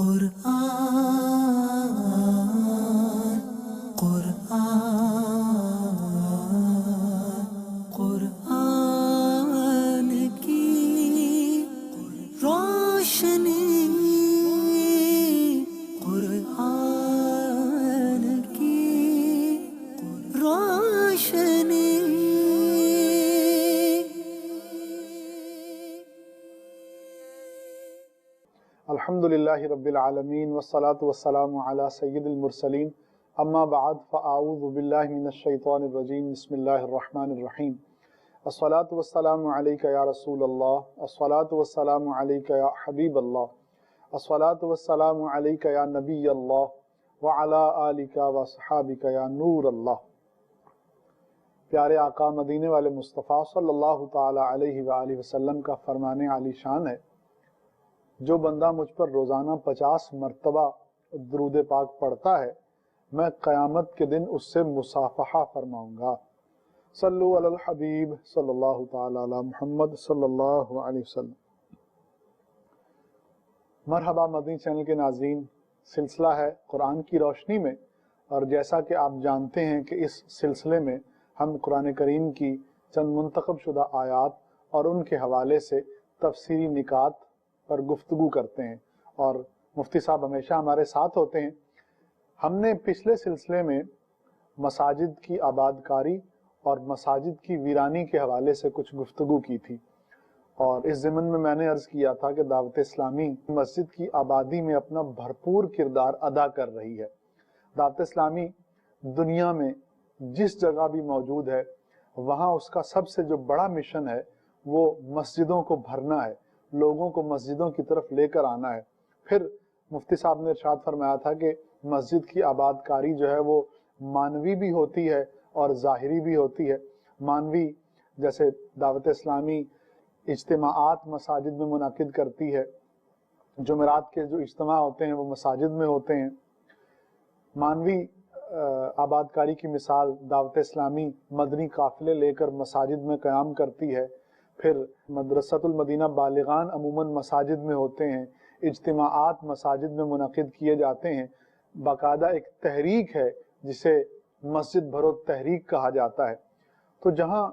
قرآن قرآن قرآن کی روشنی قرآن کی روشنی الحمدللہ رب العالمین والصلاة والسلام علی سید المرسلین اما بعد فاعوذ باللہ من الشیطان الرجیم بسم اللہ الرحمن الرحیم الصلاة والسلام علیکہ یا رسول اللہ الصلاة والسلام علیکہ یا حبیب اللہ الصلاة والسلام علیکہ یا نبی اللہ وعلا آلکہ وصحابکہ یا نور اللہ۔ پیارے آقا مدینے والے مصطفیٰ صلی اللہ تعالی علیہ وآلہ وسلم کا فرمان عالی شان ہے، جو بندہ مجھ پر روزانہ 50 مرتبہ درود پاک پڑھتا ہے میں قیامت کے دن اس سے مصافحہ فرماؤں گا۔ صلو علی الحبیب صلی اللہ تعالی علی محمد صلی اللہ علیہ وسلم۔ مرحبا مدنی چینل کے ناظرین، سلسلہ ہے قرآن کی روشنی میں، اور جیسا کہ آپ جانتے ہیں کہ اس سلسلے میں ہم قرآن کریم کی چند منتخب شدہ آیات اور ان کے حوالے سے تفسیری نکات پر گفتگو کرتے ہیں، اور مفتی صاحب ہمیشہ ہمارے ساتھ ہوتے ہیں۔ ہم نے پچھلے سلسلے میں مساجد کی آباد کاری اور مساجد کی ویرانی کے حوالے سے کچھ گفتگو کی تھی، اور اس ضمن میں نے عرض کیا تھا کہ دعوت اسلامی مسجد کی آبادی میں اپنا بھرپور کردار ادا کر رہی ہے۔ دعوت اسلامی دنیا میں جس جگہ بھی موجود ہے وہاں اس کا سب سے جو بڑا مشن ہے وہ مسجدوں کو بھرنا ہے، لوگوں کو مسجدوں کی طرف لے کر آنا ہے۔ پھر مفتی صاحب نے ارشاد فرمایا تھا کہ مسجد کی آباد کاری جو ہے وہ مانوی بھی ہوتی ہے اور ظاہری بھی ہوتی ہے۔ مانوی جیسے دعوت اسلامی اجتماعات مساجد میں منعقد کرتی ہے، جمعرات کے جو اجتماع ہوتے ہیں وہ مساجد میں ہوتے ہیں۔ مانوی آباد کاری کی مثال دعوت اسلامی مدنی قافلے لے کر مساجد میں قیام کرتی ہے۔ پھر مدرسۃ المدینہ بالغان عموماً مساجد میں ہوتے ہیں، اجتماعات مساجد میں منعقد کیے جاتے ہیں۔ باقاعدہ ایک تحریک ہے جسے مسجد بھرو تحریک کہا جاتا ہے۔ تو جہاں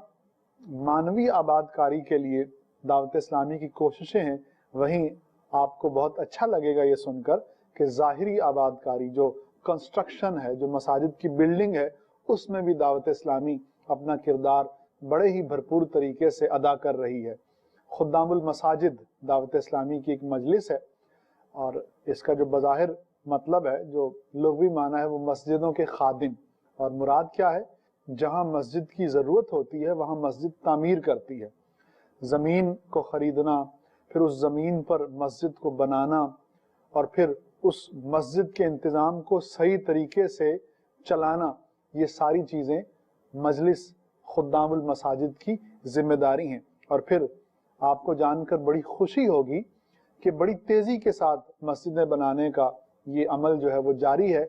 مانوی آباد کاری کے لیے دعوت اسلامی کی کوششیں ہیں، وہیں آپ کو بہت اچھا لگے گا یہ سن کر کہ ظاہری آباد کاری جو کنسٹرکشن ہے، جو مساجد کی بلڈنگ ہے، اس میں بھی دعوت اسلامی اپنا کردار بڑے ہی بھرپور طریقے سے ادا کر رہی ہے۔ خدام المساجد دعوت اسلامی کی ایک مجلس ہے، اور اس کا جو بظاہر مطلب ہے، جو لغوی معنی ہے، وہ مسجدوں کے خادم، اور مراد کیا ہے؟ جہاں مسجد کی ضرورت ہوتی ہے وہاں مسجد تعمیر کرتی ہے۔ زمین کو خریدنا، پھر اس زمین پر مسجد کو بنانا، اور پھر اس مسجد کے انتظام کو صحیح طریقے سے چلانا، یہ ساری چیزیں مجلس خدام المساجد کی ذمہ داری ہیں۔ اور پھر آپ کو جان کر بڑی خوشی ہوگی کہ بڑی تیزی کے ساتھ مسجدیں بنانے کا یہ عمل جو ہے وہ جاری ہے۔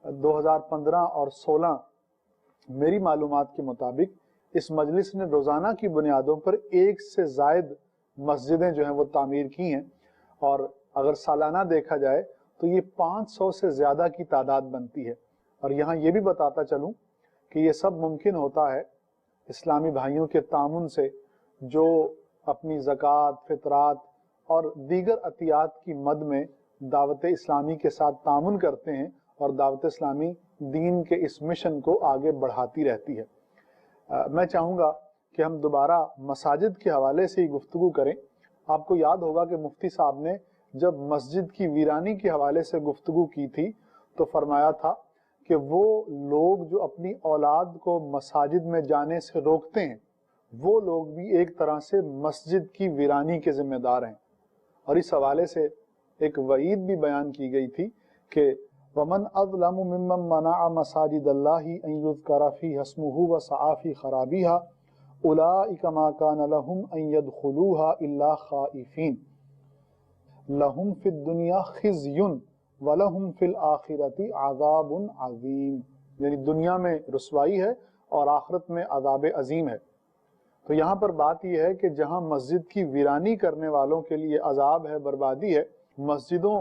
2015 اور 16 میری معلومات کے مطابق اس مجلس نے روزانہ کی بنیادوں پر 1 سے زائد مسجدیں جو ہیں وہ تعمیر کی ہیں، اور اگر سالانہ دیکھا جائے تو یہ 500 سے زیادہ کی تعداد بنتی ہے۔ اور یہاں یہ بھی بتاتا چلوں کہ یہ سب ممکن ہوتا ہے اسلامی بھائیوں کے تعاون سے، جو اپنی زکوٰۃ، فطرات اور دیگر عطیات کی مد میں دعوت اسلامی کے ساتھ تعاون کرتے ہیں، اور دعوت اسلامی دین کے اس مشن کو آگے بڑھاتی رہتی ہے۔ میں چاہوں گا کہ ہم دوبارہ مساجد کے حوالے سے ہی گفتگو کریں۔ آپ کو یاد ہوگا کہ مفتی صاحب نے جب مسجد کی ویرانی کے حوالے سے گفتگو کی تھی تو فرمایا تھا کہ وہ لوگ جو اپنی اولاد کو مساجد میں جانے سے روکتے ہیں، وہ لوگ بھی ایک طرح سے مسجد کی ویرانی کے ذمہ دار ہیں۔ اور اس حوالے سے ایک وعید بھی بیان کی گئی تھی کہ وَمَنْ أَظْلَمُ مِمَّنْ مَنَعَ مَسَاجِدَ اللَّهِ أَنْ يُذْكَرَ فِيهَا اسْمُهُ وَسَعَىٰ فِي خَرَابِهَا أُولَٰئِكَ مَا كَانَ لَهُمْ أَنْ يَدْخُلُوهَا إِلَّا خَائِفِينَ لَهُمْ فِي الدُّنْيَا خِزْيٌ وَلَهُمْ فِي الْآخِرَةِ عَذَابٌ عَظِيمٌ، یعنی دنیا میں رسوائی ہے اور آخرت میں عذاب عظیم ہے۔ تو یہاں پر بات یہ ہے کہ جہاں مسجد کی ویرانی کرنے والوں کے لیے عذاب ہے، بربادی ہے، مسجدوں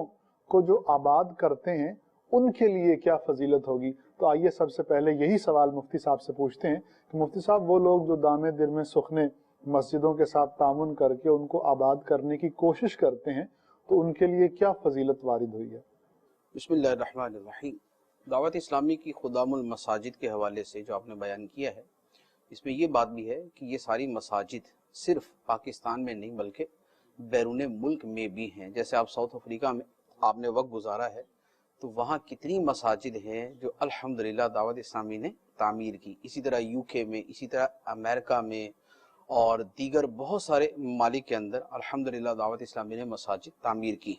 کو جو آباد کرتے ہیں ان کے لیے کیا فضیلت ہوگی؟ تو آئیے سب سے پہلے یہی سوال مفتی صاحب سے پوچھتے ہیں کہ مفتی صاحب وہ لوگ جو دامے در میں سخنے مسجدوں کے ساتھ تعاون کر کے ان کو آباد کرنے کی کوشش کرتے ہیں تو ان کے لیے کیا فضیلت وارد ہوئی ہے؟ بسم اللہ الرحمن الرحیم۔ دعوت اسلامی کی خدام المساجد کے حوالے سے جو آپ نے بیان کیا ہے، اس میں یہ بات بھی ہے کہ یہ ساری مساجد صرف پاکستان میں نہیں بلکہ بیرون ملک میں بھی ہیں۔ جیسے آپ ساؤتھ افریقہ میں آپ نے وقت گزارا ہے تو وہاں کتنی مساجد ہیں جو الحمدللہ دعوت اسلامی نے تعمیر کی۔ اسی طرح یو کے میں، اسی طرح امریکہ میں اور دیگر بہت سارے ممالک کے اندر الحمدللہ دعوت اسلامی نے مساجد تعمیر کی۔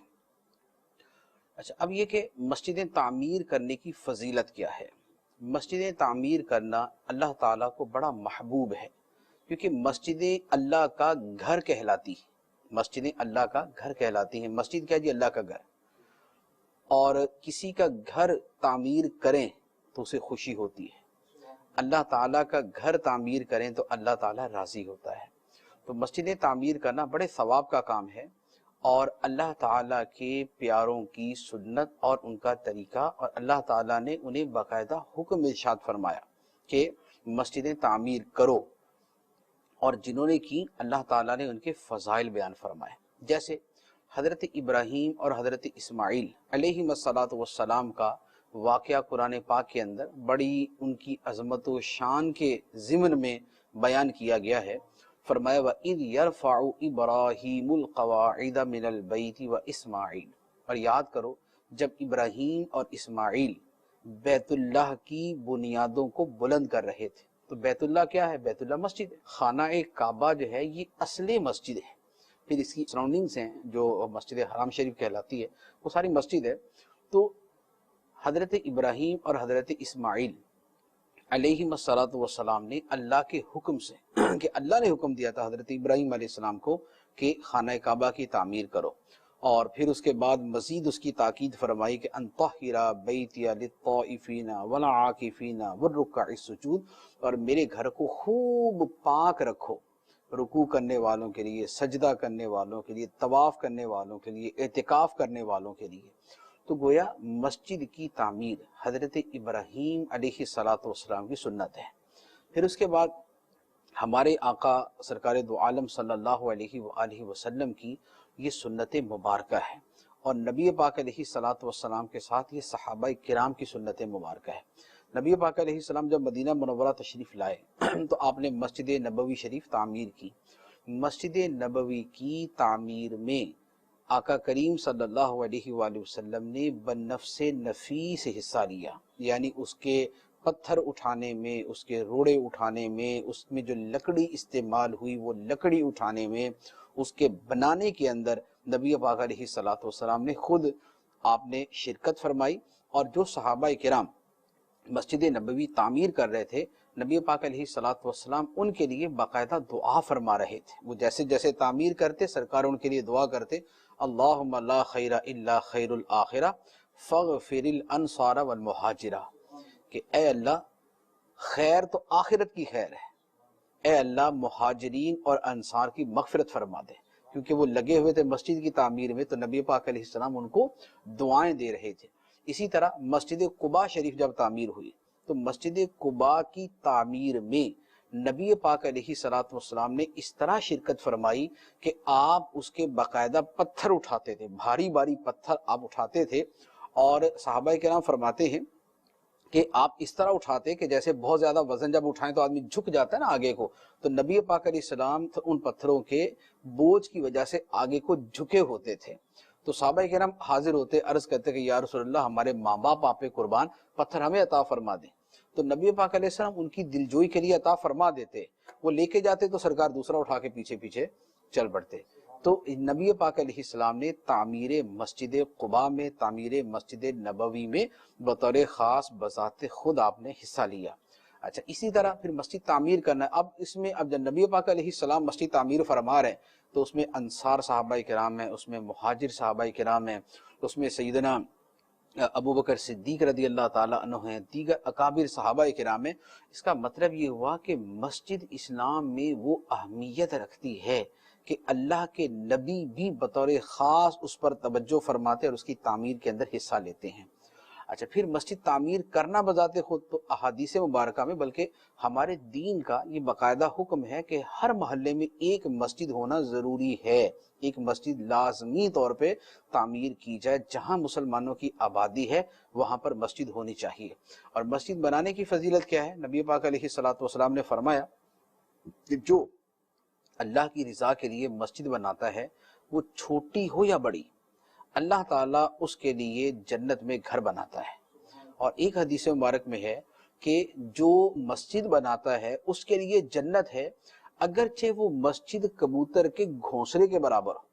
اچھا، اب یہ کہ مسجدیں تعمیر کرنے کی فضیلت کیا ہے؟ مسجدیں تعمیر کرنا اللہ تعالیٰ کو بڑا محبوب ہے، کیونکہ مسجدیں اللہ کا گھر کہلاتی ہیں۔ مسجدیں اللہ کا گھر کہلاتی ہیں۔ مسجد کیا جی؟ اللہ کا گھر۔ اور کسی کا گھر تعمیر کریں تو اسے خوشی ہوتی ہے، اللہ تعالیٰ کا گھر تعمیر کریں تو اللہ تعالیٰ راضی ہوتا ہے۔ تو مسجدیں تعمیر کرنا بڑے ثواب کا کام ہے، اور اللہ تعالیٰ کے پیاروں کی سنت اور ان کا طریقہ، اور اللہ تعالیٰ نے انہیں باقاعدہ حکم ارشاد فرمایا کہ مسجدیں تعمیر کرو، اور جنہوں نے کی اللہ تعالیٰ نے ان کے فضائل بیان فرمائے۔ جیسے حضرت ابراہیم اور حضرت اسماعیل علیہ الصلاۃ والسلام کا واقعہ قرآن پاک کے اندر بڑی ان کی عظمت و شان کے ضمن میں بیان کیا گیا ہے۔ فرمایا وَإِذْ يَرْفَعُ إِبْرَاهِيمُ الْقَوَاعِدَ مِنَ الْبَيْتِ وَإِسْمَاعِيلُ، اور یاد کرو جب ابراہیم اور اسماعیل بیت اللہ کی بنیادوں کو بلند کر رہے تھے۔ تو بیت اللہ کیا ہے؟ بیت اللہ مسجد ہے۔ خانہ کعبہ جو ہے یہ اصل مسجد ہے، پھر اس کی سراؤنڈنگز ہیں جو مسجد حرام شریف کہلاتی ہے، وہ ساری مسجد ہے۔ تو حضرت ابراہیم اور حضرت اسماعیل علیہ الصلاۃ والسلام نے اللہ کے حکم سے کہ اللہ نے حکم دیا تھا حضرت ابراہیم علیہ السلام کو کہ خانہ کعبہ کی تعمیر کرو، اور پھر اس کے بعد مزید اس کی تاکید فرمائی کہ ان طہر بیتی للطائفین والعاکفین والرکع السجود، اور میرے گھر کو خوب پاک رکھو رکوع کرنے والوں کے لیے، سجدہ کرنے والوں کے لیے، طواف کرنے والوں کے لیے، اعتکاف کرنے والوں کے لیے۔ تو گویا مسجد کی تعمیر حضرت ابراہیم علیہ الصلاۃ والسلام کی سنت ہے۔ پھر اس کے بعد ہمارے آقا سرکار دو عالم صلی اللہ علیہ وآلہ وسلم کی یہ سنت مبارکہ ہے، اور نبی پاک علیہ الصلاۃ والسلام کے ساتھ یہ صحابہ کرام کی سنت مبارکہ ہے۔ نبی پاک علیہ السلام جب مدینہ منورہ تشریف لائے تو آپ نے مسجد نبوی شریف تعمیر کی۔ مسجد نبوی کی تعمیر میں آقا کریم صلی اللہ علیہ وآلہ وسلم نے بنفس نفیس حصہ لیا، یعنی اس کے پتھر اٹھانے میں، اس کے روڑے اٹھانے میں، اس میں جو لکڑی استعمال ہوئی وہ لکڑی اٹھانے میں، اس کے بنانے کے اندر نبی پاک علیہ الصلاۃ والسلام نے خود آپ نے شرکت فرمائی۔ اور جو صحابہ کرام مسجد نبوی تعمیر کر رہے تھے، نبی پاک علیہ الصلاۃ والسلام ان کے لیے باقاعدہ دعا فرما رہے تھے۔ وہ جیسے جیسے تعمیر کرتے سرکار ان کے لیے دعا کرتے، اللہم لا خیر الا خیر الآخرہ فاغفر الانصار والمہاجرہ، کہ اے اللہ خیر تو آخرت کی خیر ہے، اے اللہ مہاجرین اور انصار کی مغفرت فرما دے، کیونکہ وہ لگے ہوئے تھے مسجد کی تعمیر میں، تو نبی پاک علیہ السلام ان کو دعائیں دے رہے تھے۔ اسی طرح مسجد قباء شریف جب تعمیر ہوئی تو مسجد قباء کی تعمیر میں نبی پاک علیہ الصلاۃ والسلام نے اس طرح شرکت فرمائی کہ آپ اس کے باقاعدہ پتھر اٹھاتے تھے، بھاری بھاری پتھر آپ اٹھاتے تھے، اور صحابہ کرام فرماتے ہیں کہ آپ اس طرح اٹھاتے کہ جیسے بہت زیادہ وزن جب اٹھائیں تو آدمی جھک جاتا ہے نا آگے کو، تو نبی پاک علیہ السلام ان پتھروں کے بوجھ کی وجہ سے آگے کو جھکے ہوتے تھے۔ تو صحابہ کرام حاضر ہوتے، عرض کرتے کہ یا رسول اللہ ہمارے ماں باپ آپ پہ قربان، پتھر ہمیں عطا فرما دیں۔ تو نبی پاک علیہ السلام ان کی دلجوئی کے لیے عطا فرما دیتے، وہ لے کے جاتے تو سرکار دوسرا اٹھا کے پیچھے پیچھے چل پڑتے۔ تو نبی پاک علیہ السلام نے تعمیر مسجد قباء میں، تعمیر مسجد نبوی میں بطور خاص بذات خود آپ نے حصہ لیا۔ اچھا، اسی طرح پھر مسجد تعمیر کرنا، اب اس میں اب جب نبی پاک علیہ السلام مسجد تعمیر فرما رہے ہیں تو اس میں انصار صحابہ کرام ہیں، اس میں مہاجر صحابہ کرام ہیں، اس میں سیدنا ابو بکر صدیق رضی اللہ تعالیٰ عنہ ہیں، دیگر اکابر صحابہ کرام ہیں۔ اس کا مطلب یہ ہوا کہ مسجد اسلام میں وہ اہمیت رکھتی ہے کہ اللہ کے نبی بھی بطور خاص اس پر توجہ فرماتے اور اس کی تعمیر کے اندر حصہ لیتے ہیں۔ اچھا، پھر مسجد تعمیر کرنا بذات خود تو احادیث مبارکہ میں بلکہ ہمارے دین کا یہ باقاعدہ حکم ہے کہ ہر محلے میں ایک مسجد ہونا ضروری ہے، ایک مسجد لازمی طور پہ تعمیر کی جائے، جہاں مسلمانوں کی آبادی ہے وہاں پر مسجد ہونی چاہیے۔ اور مسجد بنانے کی فضیلت کیا ہے؟ نبی پاک علیہ الصلوۃ والسلام نے فرمایا کہ جو اللہ کی رضا کے لیے مسجد بناتا ہے، وہ چھوٹی ہو یا بڑی، اللہ تعالیٰ اس کے لیے جنت میں گھر بناتا ہے۔ اور ایک حدیث مبارک میں ہے کہ جو مسجد بناتا ہے اس کے لیے جنت ہے، اگرچہ وہ مسجد کبوتر کے گھونسلے کے برابر ہو،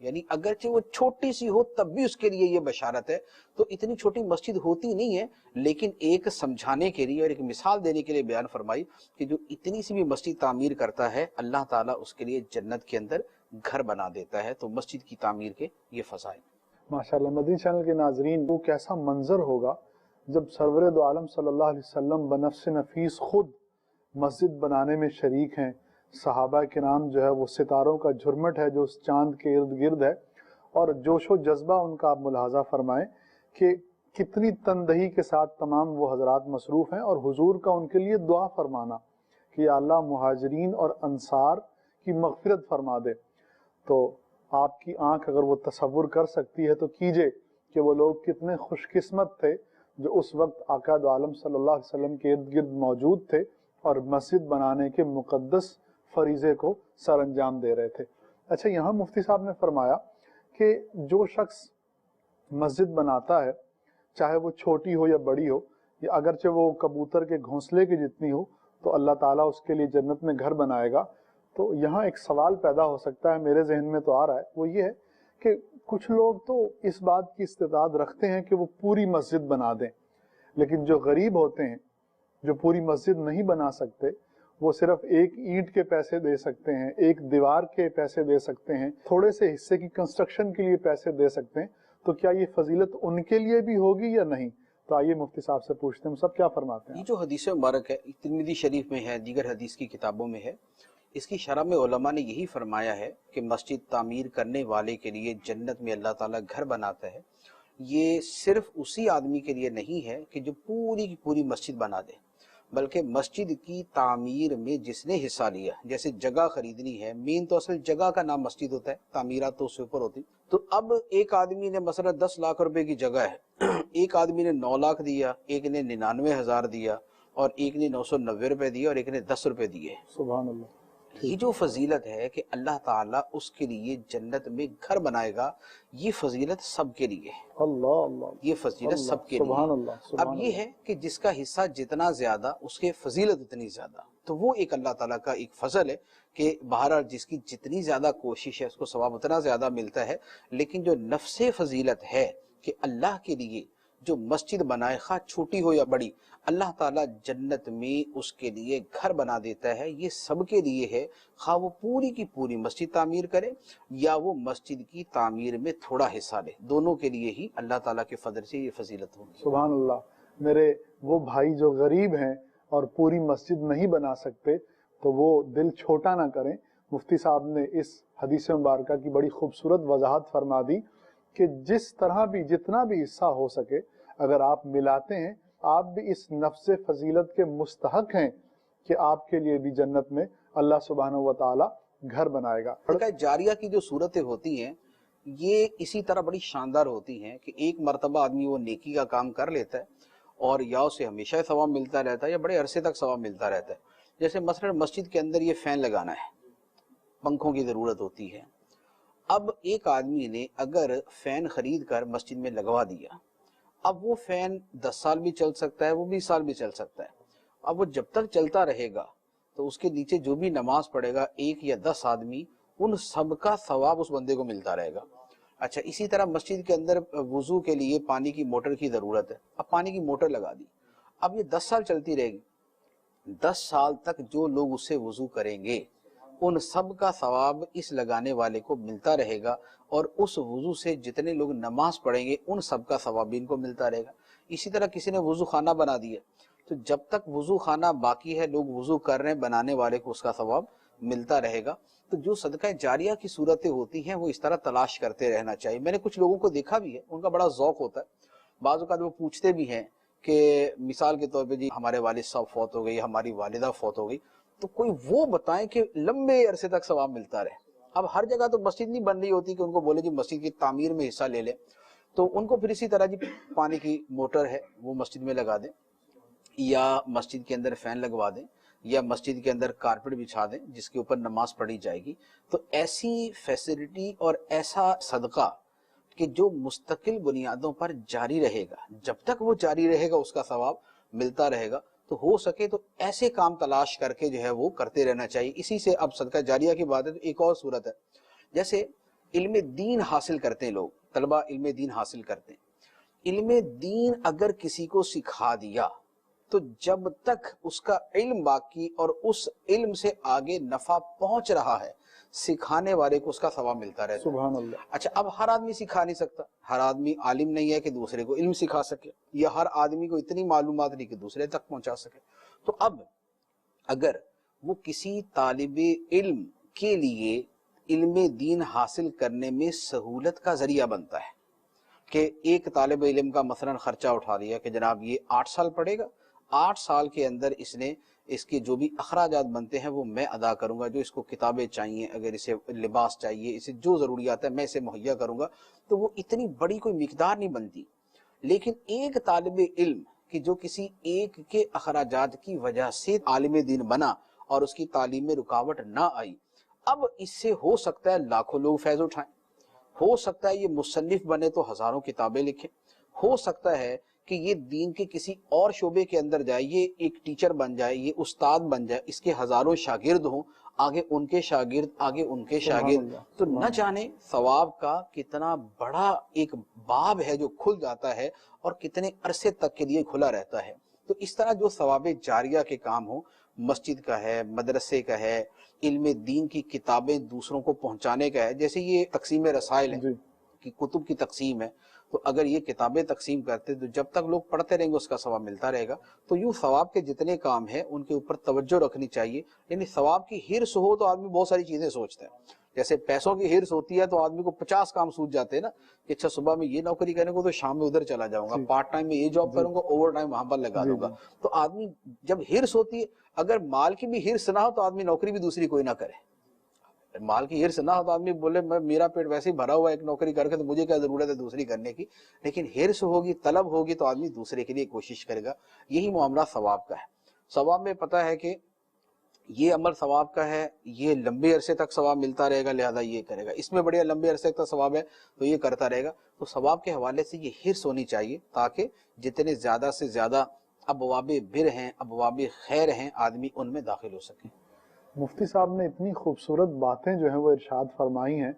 یعنی اگرچہ وہ چھوٹی سی ہو تب بھی اس کے لیے یہ بشارت ہے۔ تو اتنی چھوٹی مسجد ہوتی نہیں ہے، لیکن ایک سمجھانے کے لیے اور ایک مثال دینے کے لیے بیان فرمائی کہ جو اتنی سی بھی مسجد تعمیر کرتا ہے اللہ تعالیٰ اس کے لیے جنت کے اندر گھر بنا دیتا ہے۔ تو مسجد کی تعمیر کے یہ فضائل۔ ماشاءاللہ، مدنی چینل کے ناظرین، وہ کیسا منظر ہوگا جب سرور دو عالم صلی اللہ علیہ وسلم بنفس نفیس خود مسجد بنانے میں شریک ہیں۔ صحابہ کرام جو ہے وہ ستاروں کا جھرمٹ ہے جو اس چاند کے ارد گرد ہے، اور جوش و جذبہ ان کا آپ ملاحظہ فرمائیں کہ کتنی تندہی کے ساتھ تمام وہ حضرات مصروف ہیں، اور حضور کا ان کے لیے دعا فرمانا کہ یا اللہ مہاجرین اور انصار کی مغفرت فرما دے۔ تو آپ کی آنکھ اگر وہ تصور کر سکتی ہے تو کیجئے کہ وہ لوگ کتنے خوش قسمت تھے جو اس وقت آقا دو عالم صلی اللہ علیہ وسلم کے ارد گرد موجود تھے اور مسجد بنانے کے مقدس فریضے کو سر انجام دے رہے تھے۔ اچھا، یہاں مفتی صاحب نے فرمایا کہ جو شخص مسجد بناتا ہے، چاہے وہ چھوٹی ہو یا بڑی ہو، یا اگرچہ وہ کبوتر کے گھونسلے کی جتنی ہو، تو اللہ تعالیٰ اس کے لیے جنت میں گھر بنائے گا۔ تو یہاں ایک سوال پیدا ہو سکتا ہے، میرے ذہن میں تو آ رہا ہے، وہ یہ ہے کہ کچھ لوگ تو اس بات کی استعداد رکھتے ہیں کہ وہ پوری مسجد بنا دیں، لیکن جو غریب ہوتے ہیں، جو پوری مسجد نہیں بنا سکتے، وہ صرف ایک اینٹ کے پیسے دے سکتے ہیں، ایک دیوار کے پیسے دے سکتے ہیں، تھوڑے سے حصے کی کنسٹرکشن کے لیے پیسے دے سکتے ہیں، تو کیا یہ فضیلت ان کے لیے بھی ہوگی یا نہیں؟ تو آئیے مفتی صاحب سے پوچھتے ہیں، سب کیا فرماتے ہیں؟ یہ جو حدیث مبارک ہے، ترمذی شریف میں ہے، دیگر حدیث کی کتابوں میں ہے، اس کی شرح میں علماء نے یہی فرمایا ہے کہ مسجد تعمیر کرنے والے کے لیے جنت میں اللہ تعالیٰ گھر بناتا ہے۔ یہ صرف اسی آدمی کے لیے نہیں ہے کہ جو پوری کی پوری مسجد بنا دے، بلکہ مسجد کی تعمیر میں جس نے حصہ لیا، جیسے جگہ خریدنی ہے، مین تو اصل جگہ کا نام مسجد ہوتا ہے، تعمیرات تو اس سے اوپر ہوتی۔ تو اب ایک آدمی نے مثلا 10 لاکھ روپے کی جگہ ہے، ایک آدمی نے 9 لاکھ دیا، ایک نے 99,000 دیا، اور ایک نے 990 روپے دیے، اور ایک نے 10 روپے دیے۔ سبحان اللہ۔ یہ جو فضیلت ہے کہ اللہ تعالیٰ اس کے لیے جنت میں گھر بنائے گا، یہ فضیلت سب کے لیے ہے، اللہ اللہ، یہ فضیلت سب کے سبحان لیے۔ اللہ۔ اب یہ ہے کہ جس کا حصہ جتنا زیادہ اس کے فضیلت اتنی زیادہ، تو وہ ایک اللہ تعالیٰ کا ایک فضل ہے کہ بہرحال جس کی جتنی زیادہ کوشش ہے اس کو ثواب اتنا زیادہ ملتا ہے۔ لیکن جو نفس فضیلت ہے کہ اللہ کے لیے جو مسجد بنائے، خواہ چھوٹی ہو یا بڑی، اللہ تعالیٰ جنت میں اس کے لیے گھر بنا دیتا ہے، یہ سب کے لیے ہے، خواہ وہ پوری کی پوری مسجد تعمیر کرے یا وہ مسجد کی تعمیر میں تھوڑا حصہ لے، دونوں کے لیے ہی اللہ تعالیٰ کے فضل سے یہ فضیلت ہوگی۔ سبحان اللہ۔ میرے وہ بھائی جو غریب ہیں اور پوری مسجد نہیں بنا سکتے، تو وہ دل چھوٹا نہ کریں۔ مفتی صاحب نے اس حدیث مبارکہ کی بڑی خوبصورت وضاحت فرما دی کہ جس طرح بھی جتنا بھی حصہ ہو سکے اگر آپ ملاتے ہیں، آپ بھی اس نفس فضیلت کے مستحق ہیں کہ آپ کے لیے بھی جنت میں اللہ سبحانہ و تعالی گھر بنائے گا۔ صدقہ جاریہ کی جو صورتیں ہوتی ہیں یہ اسی طرح بڑی شاندار ہوتی ہیں کہ ایک مرتبہ آدمی وہ نیکی کا کام کر لیتا ہے اور یا اسے ہمیشہ ثواب ملتا رہتا ہے یا بڑے عرصے تک ثواب ملتا رہتا ہے۔ جیسے مثلا مسجد کے اندر یہ فین لگانا ہے، پنکھوں کی ضرورت ہوتی ہے۔ اب ایک آدمی نے اگر فین خرید کر مسجد میں لگوا دیا، اب وہ فین 10 سال بھی چل سکتا ہے، وہ 20 سال بھی چل سکتا ہے۔ اب وہ جب تک چلتا رہے گا تو اس کے نیچے جو بھی نماز پڑھے گا، 1 یا 10 آدمی، ان سب کا ثواب اس بندے کو ملتا رہے گا۔ اچھا، اسی طرح مسجد کے اندر وضو کے لیے پانی کی موٹر کی ضرورت ہے، اب پانی کی موٹر لگا دی، اب یہ 10 سال چلتی رہے گی، 10 سال تک جو لوگ اس سے وضو کریں گے ان سب کا ثواب اس لگانے والے کو ملتا رہے گا، اور اس وضو سے جتنے لوگ نماز پڑھیں گے ان سب کا ثواب بھی ان کو ملتا رہے گا۔ اسی طرح کسی نے وضو خانہ بنا دیا تو جب تک وضو خانہ باقی ہے، لوگ وضو کر رہے ہیں، بنانے والے کو اس کا ثواب ملتا رہے گا۔ تو جو صدقہ جاریہ کی صورتیں ہوتی ہیں وہ اس طرح تلاش کرتے رہنا چاہیے. میں نے کچھ لوگوں کو دیکھا بھی ہے, ان کا بڑا ذوق ہوتا ہے, بعض اوقات وہ پوچھتے بھی ہیں کہ مثال کے طور پہ جی ہمارے والد صاحب فوت ہو گئی, ہماری والدہ فوت ہو گئی, تو کوئی وہ بتائیں کہ لمبے عرصے تک ثواب ملتا رہے. اب ہر جگہ تو مسجد نہیں بن رہی ہوتی کہ ان کو بولے جی مسجد کی تعمیر میں حصہ لے لیں, تو ان کو پھر اسی طرح جی پانی کی موٹر ہے وہ مسجد میں لگا دیں, یا مسجد کے اندر فین لگوا دیں, یا مسجد کے اندر کارپٹ بچھا دیں جس کے اوپر نماز پڑھی جائے گی. تو ایسی فیسلٹی اور ایسا صدقہ کہ جو مستقل بنیادوں پر جاری رہے گا, جب تک وہ جاری رہے گا اس کا ثواب ملتا رہے گا, تو ہو سکے تو ایسے کام تلاش کر کے جو ہے وہ کرتے رہنا چاہیے. اسی سے اب صدقہ جاریہ کی بات ہے تو ایک اور صورت ہے, جیسے علم دین حاصل کرتے ہیں لوگ, طلبہ علم دین حاصل کرتے ہیں, علم دین اگر کسی کو سکھا دیا تو جب تک اس کا علم باقی اور اس علم سے آگے نفع پہنچ رہا ہے, سکھانے والے کو اس کا ثواب ملتا رہتا ہے. سبحان اللہ. اچھا, اب ہر آدمی سکھا نہیں سکتا, ہر آدمی عالم نہیں ہے کہ دوسرے کو علم سکھا سکے, یا ہر آدمی کو اتنی معلومات نہیں کہ دوسرے تک پہنچا سکے. تو اب اگر وہ کسی طالب علم کے لیے علم دین حاصل کرنے میں سہولت کا ذریعہ بنتا ہے کہ ایک طالب علم کا مثلا خرچہ اٹھا لیا کہ جناب یہ 8 سال پڑھے گا, 8 سال کے اندر اس نے اس کے جو بھی اخراجات بنتے ہیں وہ میں ادا کروں گا, جو اس کو کتابیں چاہیے, اگر اسے لباس چاہیے, اسے جو ضروریات ہے میں اسے مہیا کروں گا. تو وہ اتنی بڑی کوئی مقدار نہیں بنتی. لیکن ایک طالب علم کہ جو کسی ایک کے اخراجات کی وجہ سے عالم دین بنا اور اس کی تعلیم میں رکاوٹ نہ آئی, اب اس سے ہو سکتا ہے لاکھوں لوگ فیض اٹھائیں, ہو سکتا ہے یہ مصنف بنے تو ہزاروں کتابیں لکھیں, ہو سکتا ہے کہ یہ دین کے کسی اور شعبے کے اندر جائے, یہ ایک ٹیچر بن جائے, یہ استاد بن جائے, اس کے ہزاروں شاگرد ہوں, آگے ان کے شاگرد, آگے ان کے شاگرد. تو نہ جانے ثواب کا کتنا بڑا ایک باب ہے جو کھل جاتا ہے اور کتنے عرصے تک کے لیے کھلا رہتا ہے. تو اس طرح جو ثواب جاریہ کے کام ہوں, مسجد کا ہے, مدرسے کا ہے, علم دین کی کتابیں دوسروں کو پہنچانے کا ہے, جیسے یہ تقسیم رسائل ہے کہ کتب کی تقسیم ہے, تو اگر یہ کتابیں تقسیم کرتے تو جب تک لوگ پڑھتے رہیں گے اس کا ثواب ملتا رہے گا. تو یوں ثواب کے جتنے کام ہیں ان کے اوپر توجہ رکھنی چاہیے. یعنی ثواب کی ہرس ہو تو آدمی بہت ساری چیزیں سوچتا ہے, جیسے پیسوں کی ہرس ہوتی ہے تو آدمی کو 50 کام سوچ جاتے ہیں نا, کہ اچھا صبح میں یہ نوکری کرنے کو تو شام میں ادھر چلا جاؤں گا, پارٹ ٹائم میں یہ جاب کروں گا, اوور ٹائم وہاں پر لگا دوں گا. تو آدمی جب ہرس ہوتی ہے, اگر مال کی بھی ہرس نہ ہو تو آدمی نوکری بھی دوسری کوئی نہ کرے. مال کی ہرس نہ ہو تو آدمی بولے میرا پیٹ ویسے ہی بھرا ہوا ہے ایک نوکری کر کے, تو مجھے کیا ضرورت ہے دوسری کرنے کی. لیکن ہرس ہوگی, طلب ہوگی, تو آدمی دوسرے کے لیے کوشش کرے گا. یہی معاملہ ثواب کا ہے. ثواب میں پتہ ہے کہ یہ عمل ثواب کا ہے, یہ لمبے عرصے تک ثواب ملتا رہے گا, لہذا یہ کرے گا. اس میں بڑے لمبے عرصے تک ثواب ہے تو یہ کرتا رہے گا. تو ثواب کے حوالے سے یہ ہرس ہونی چاہیے تاکہ جتنے زیادہ سے زیادہ ابواب بر ہیں, ابواب خیر ہیں, آدمی ان میں داخل ہو سکے. مفتی صاحب نے اتنی خوبصورت باتیں جو ہیں وہ ارشاد فرمائی ہیں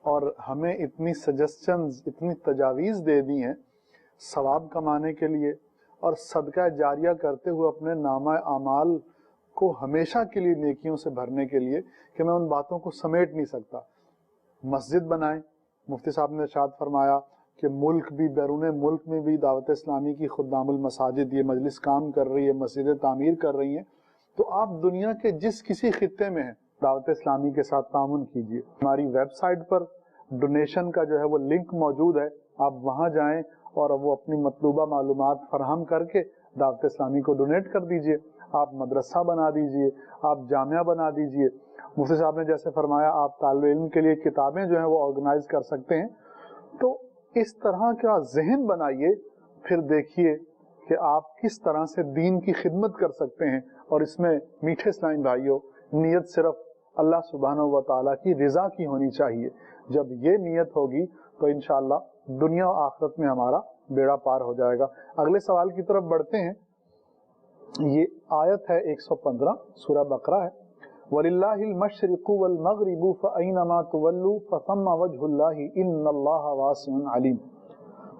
اور ہمیں اتنی سجسشنز, اتنی تجاویز دے دی ہیں ثواب کمانے کے لیے اور صدقہ جاریہ کرتے ہوئے اپنے نامہ اعمال کو ہمیشہ کے لیے نیکیوں سے بھرنے کے لیے, کہ میں ان باتوں کو سمیٹ نہیں سکتا. مسجد بنائیں, مفتی صاحب نے ارشاد فرمایا کہ ملک بھی, بیرون ملک میں بھی دعوت اسلامی کی خدام المساجد یہ مجلس کام کر رہی ہے, مسجدیں تعمیر کر رہی ہیں. تو آپ دنیا کے جس کسی خطے میں ہیں دعوت اسلامی کے ساتھ تعاون کیجیے. ہماری ویب سائٹ پر ڈونیشن کا جو ہے وہ لنک موجود ہے, آپ وہاں جائیں اور وہ اپنی مطلوبہ معلومات فراہم کر کے دعوت اسلامی کو ڈونیٹ کر دیجیے. آپ مدرسہ بنا دیجیے, آپ جامعہ بنا دیجیے. مفتی صاحب نے جیسے فرمایا آپ طالب علم کے لیے کتابیں جو ہیں وہ آرگنائز کر سکتے ہیں. تو اس طرح کا ذہن بنائیے, پھر دیکھیے کہ آپ کس طرح سے دین کی خدمت کر سکتے ہیں. اور اس میں میٹھے اسلامی بھائیوں, نیت صرف اللہ سبحانہ و تعالیٰ کی رضا کی ہونی چاہیے. جب یہ نیت ہوگی تو انشاءاللہ دنیا و آخرت میں ہمارا بیڑا پار ہو جائے گا. اگلے سوال کی طرف بڑھتے ہیں. یہ آیت ہے 115 سورہ بقرہ ہے, وَلِلَّهِ الْمَشْرِقُ وَالْمَغْرِبُ فَأَيْنَمَا تُوَلُّوا فَثَمَّ وَجْهُ اللَّهِ إِنَّ اللَّهَ وَاسِعٌ عَلِيمٌ.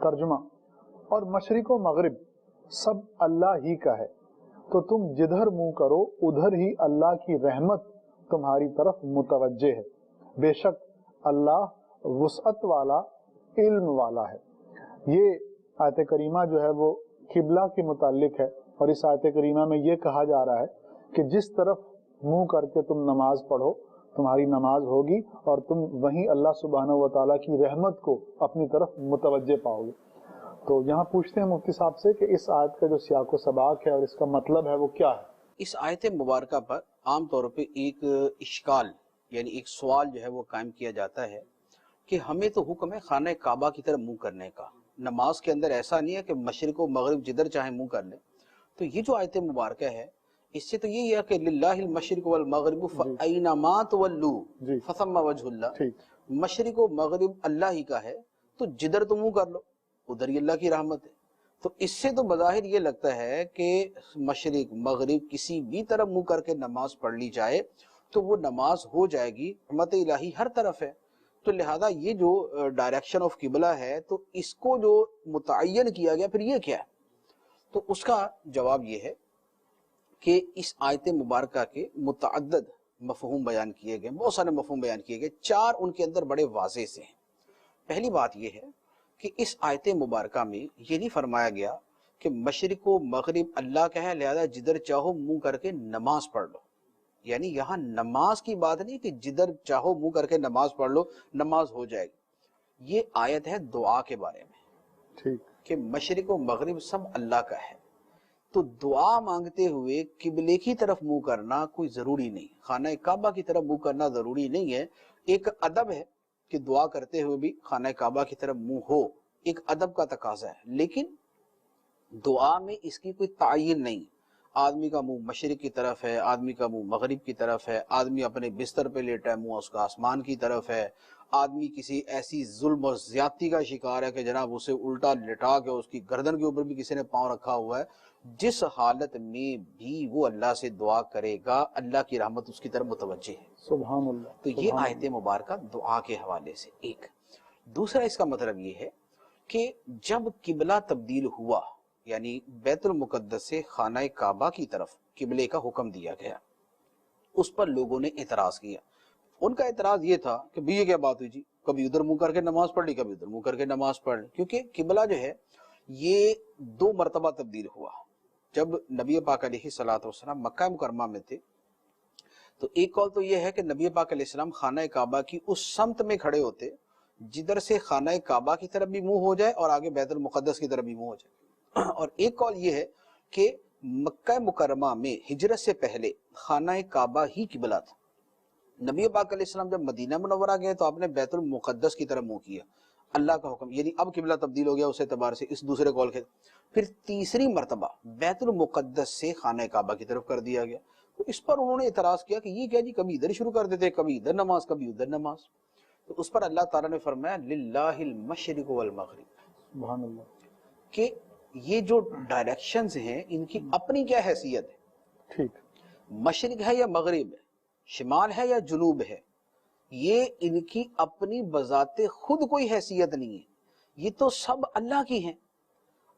ترجمہ, اور مشرق و مغرب سب اللہ ہی کا ہے, تو تم جدھر منہ کرو ادھر ہی اللہ کی رحمت تمہاری طرف متوجہ ہے. بے شک اللہ وسعت والا, علم والا ہے. یہ آیت کریمہ جو ہے وہ قبلہ کے متعلق ہے, اور اس آیت کریمہ میں یہ کہا جا رہا ہے کہ جس طرف منہ کر کے تم نماز پڑھو تمہاری نماز ہوگی اور تم وہیں اللہ سبحانہ و تعالیٰ کی رحمت کو اپنی طرف متوجہ پاؤ گے۔ تو یہاں پوچھتے ہیں مفتی صاحب سے کہ اس آیت کا جو سیاق و سباق ہے اور اس کا مطلب ہے وہ کیا ہے؟ اس آیت مبارکہ پر عام طور پہ ایک اشکال یعنی ایک سوال جو ہے وہ قائم کیا جاتا ہے کہ ہمیں تو حکم ہے خانہ کعبہ کی طرف منہ کرنے کا، نماز کے اندر ایسا نہیں ہے کہ مشرق و مغرب جدھر چاہے منہ کر لیں۔ تو یہ جو آیت مبارکہ ہے اس سے تو یہی ہے کہ للہ المشرق والمغرب فأینما تولوا فثم وجہ اللہ، مشرق و مغرب اللہ ہی کا ہے تو جدھر تو منہ کر لو ادھر ہی اللہ کی رحمت ہے۔ تو اس سے تو بظاہر یہ لگتا ہے کہ مشرق مغرب کسی بھی طرف منہ کر کے نماز پڑھ لی جائے تو وہ نماز ہو جائے گی، رحمت الہی ہر طرف ہے۔ تو لہذا یہ جو ڈائریکشن آف قبلہ ہے تو اس کو جو متعین کیا گیا پھر یہ کیا ہے؟ تو اس کا جواب یہ ہے کہ اس آیت مبارکہ کے متعدد مفہوم بیان کیے گئے، بہت سارے مفہوم بیان کیے گئے، چار ان کے اندر بڑے واضح سے ہیں۔ پہلی بات یہ ہے کہ اس آیت مبارکہ میں یہ نہیں فرمایا گیا کہ مشرق و مغرب اللہ کا ہے لہذا جدھر چاہو منہ کر کے نماز پڑھ لو، یعنی یہاں نماز کی بات نہیں کہ جدھر چاہو منہ کر کے نماز پڑھ لو نماز ہو جائے گی۔ یہ آیت ہے دعا کے بارے میں، ٹھیک کہ مشرق و مغرب سب اللہ کا ہے، تو دعا مانگتے ہوئے قبلے کی طرف منہ کرنا کوئی ضروری نہیں، خانہ کعبہ کی طرف منہ کرنا ضروری نہیں ہے۔ ایک ادب ہے کہ دعا کرتے ہوئے بھی خانہ کعبہ کی طرف منہ ہو، ایک ادب کا تقاضا ہے، لیکن دعا میں اس کی کوئی تعین نہیں۔ آدمی کا منہ مشرق کی طرف ہے، آدمی کا منہ مغرب کی طرف ہے، آدمی اپنے بستر پہ لیٹا ہے منہ اس کا آسمان کی طرف ہے، آدمی کسی ایسی ظلم اور زیادتی کا شکار ہے کہ جناب اسے الٹا لٹا کے اس کی گردن کے اوپر بھی کسی نے پاؤں رکھا ہوا ہے، جس حالت میں بھی وہ اللہ سے دعا کرے گا اللہ کی رحمت اس کی طرف متوجہ ہے۔ سبحان اللہ۔ تو یہ آیت مبارکہ دعا کے حوالے سے ایک۔ دوسرا اس کا مطلب یہ ہے کہ جب قبلہ تبدیل ہوا یعنی بیت المقدس سے خانہ کعبہ کی طرف قبلے کا حکم دیا گیا، اس پر لوگوں نے اعتراض کیا۔ ان کا اعتراض یہ تھا کہ یہ کیا بات ہوئی جی، کبھی ادھر منہ کر کے نماز پڑھ لی کبھی ادھر منہ کر کے نماز پڑھ لی، کیونکہ قبلہ جو ہے یہ 2 مرتبہ تبدیل ہوا۔ جب نبی پاک علیہ الصلوۃ والسلام مکہ مکرمہ میں تھے تو ایک قول تو یہ ہے کہ نبی پاک علیہ السلام خانہ کعبہ کی اس سمت میں کھڑے ہوتے جدھر سے خانہ کعبہ کی طرف بھی منہ ہو جائے اور آگے بیت المقدس کی طرف بھی منہ ہو جائے، اور ایک قول یہ ہے کہ مکہ مکرمہ میں ہجرت سے پہلے خانہ کعبہ ہی قبلہ تھا۔ نبی پاک علیہ السلام جب مدینہ منورہ گئے تو آپ نے بیت المقدس کی طرف منہ کیا، اللہ کا حکم، یعنی اب قبلہ تبدیل ہو گیا اس اعتبار سے، اس دوسرے قول کے۔ پھر تیسری مرتبہ بیت المقدس سے خانہ کعبہ کی طرف کر دیا گیا، تو اس پر انہوں نے اعتراض کیا کہ یہ کیا جی، کبھی ادھر شروع کر دیتے، کبھی ادھر نماز کبھی ادھر نماز۔ تو اس پر اللہ تعالیٰ نے فرمایا للہ المشرق والمغرب، سبحان اللہ، کہ یہ جو ڈائریکشنز ہیں ان کی اپنی کیا حیثیت ہے، ٹھیک، مشرق ہے یا مغرب ہے، شمال ہے یا جنوب ہے، یہ ان کی اپنی بذات خود کوئی حیثیت نہیں ہے، یہ تو سب اللہ کی ہیں،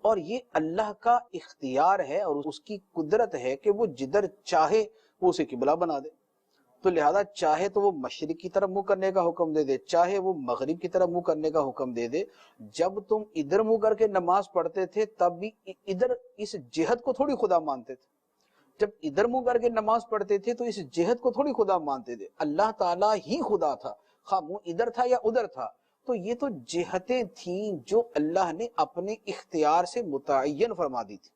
اور یہ اللہ کا اختیار ہے اور اس کی قدرت ہے کہ وہ جدھر چاہے وہ اسے قبلہ بنا دے۔ تو لہذا چاہے تو وہ مشرق کی طرف منہ کرنے کا حکم دے دے، چاہے وہ مغرب کی طرف منہ کرنے کا حکم دے دے۔ جب تم ادھر منہ کر کے نماز پڑھتے تھے تب بھی ادھر اس جہت کو تھوڑی خدا مانتے تھے، جب ادھر منہ کر کے نماز پڑھتے تھے تو اس جہت کو تھوڑی خدا مانتے تھے، اللہ تعالیٰ ہی خدا تھا، خواہ منہ ادھر تھا یا ادھر تھا۔ تو یہ تو جہتیں تھیں جو اللہ نے اپنے اختیار سے متعین فرما دی تھی،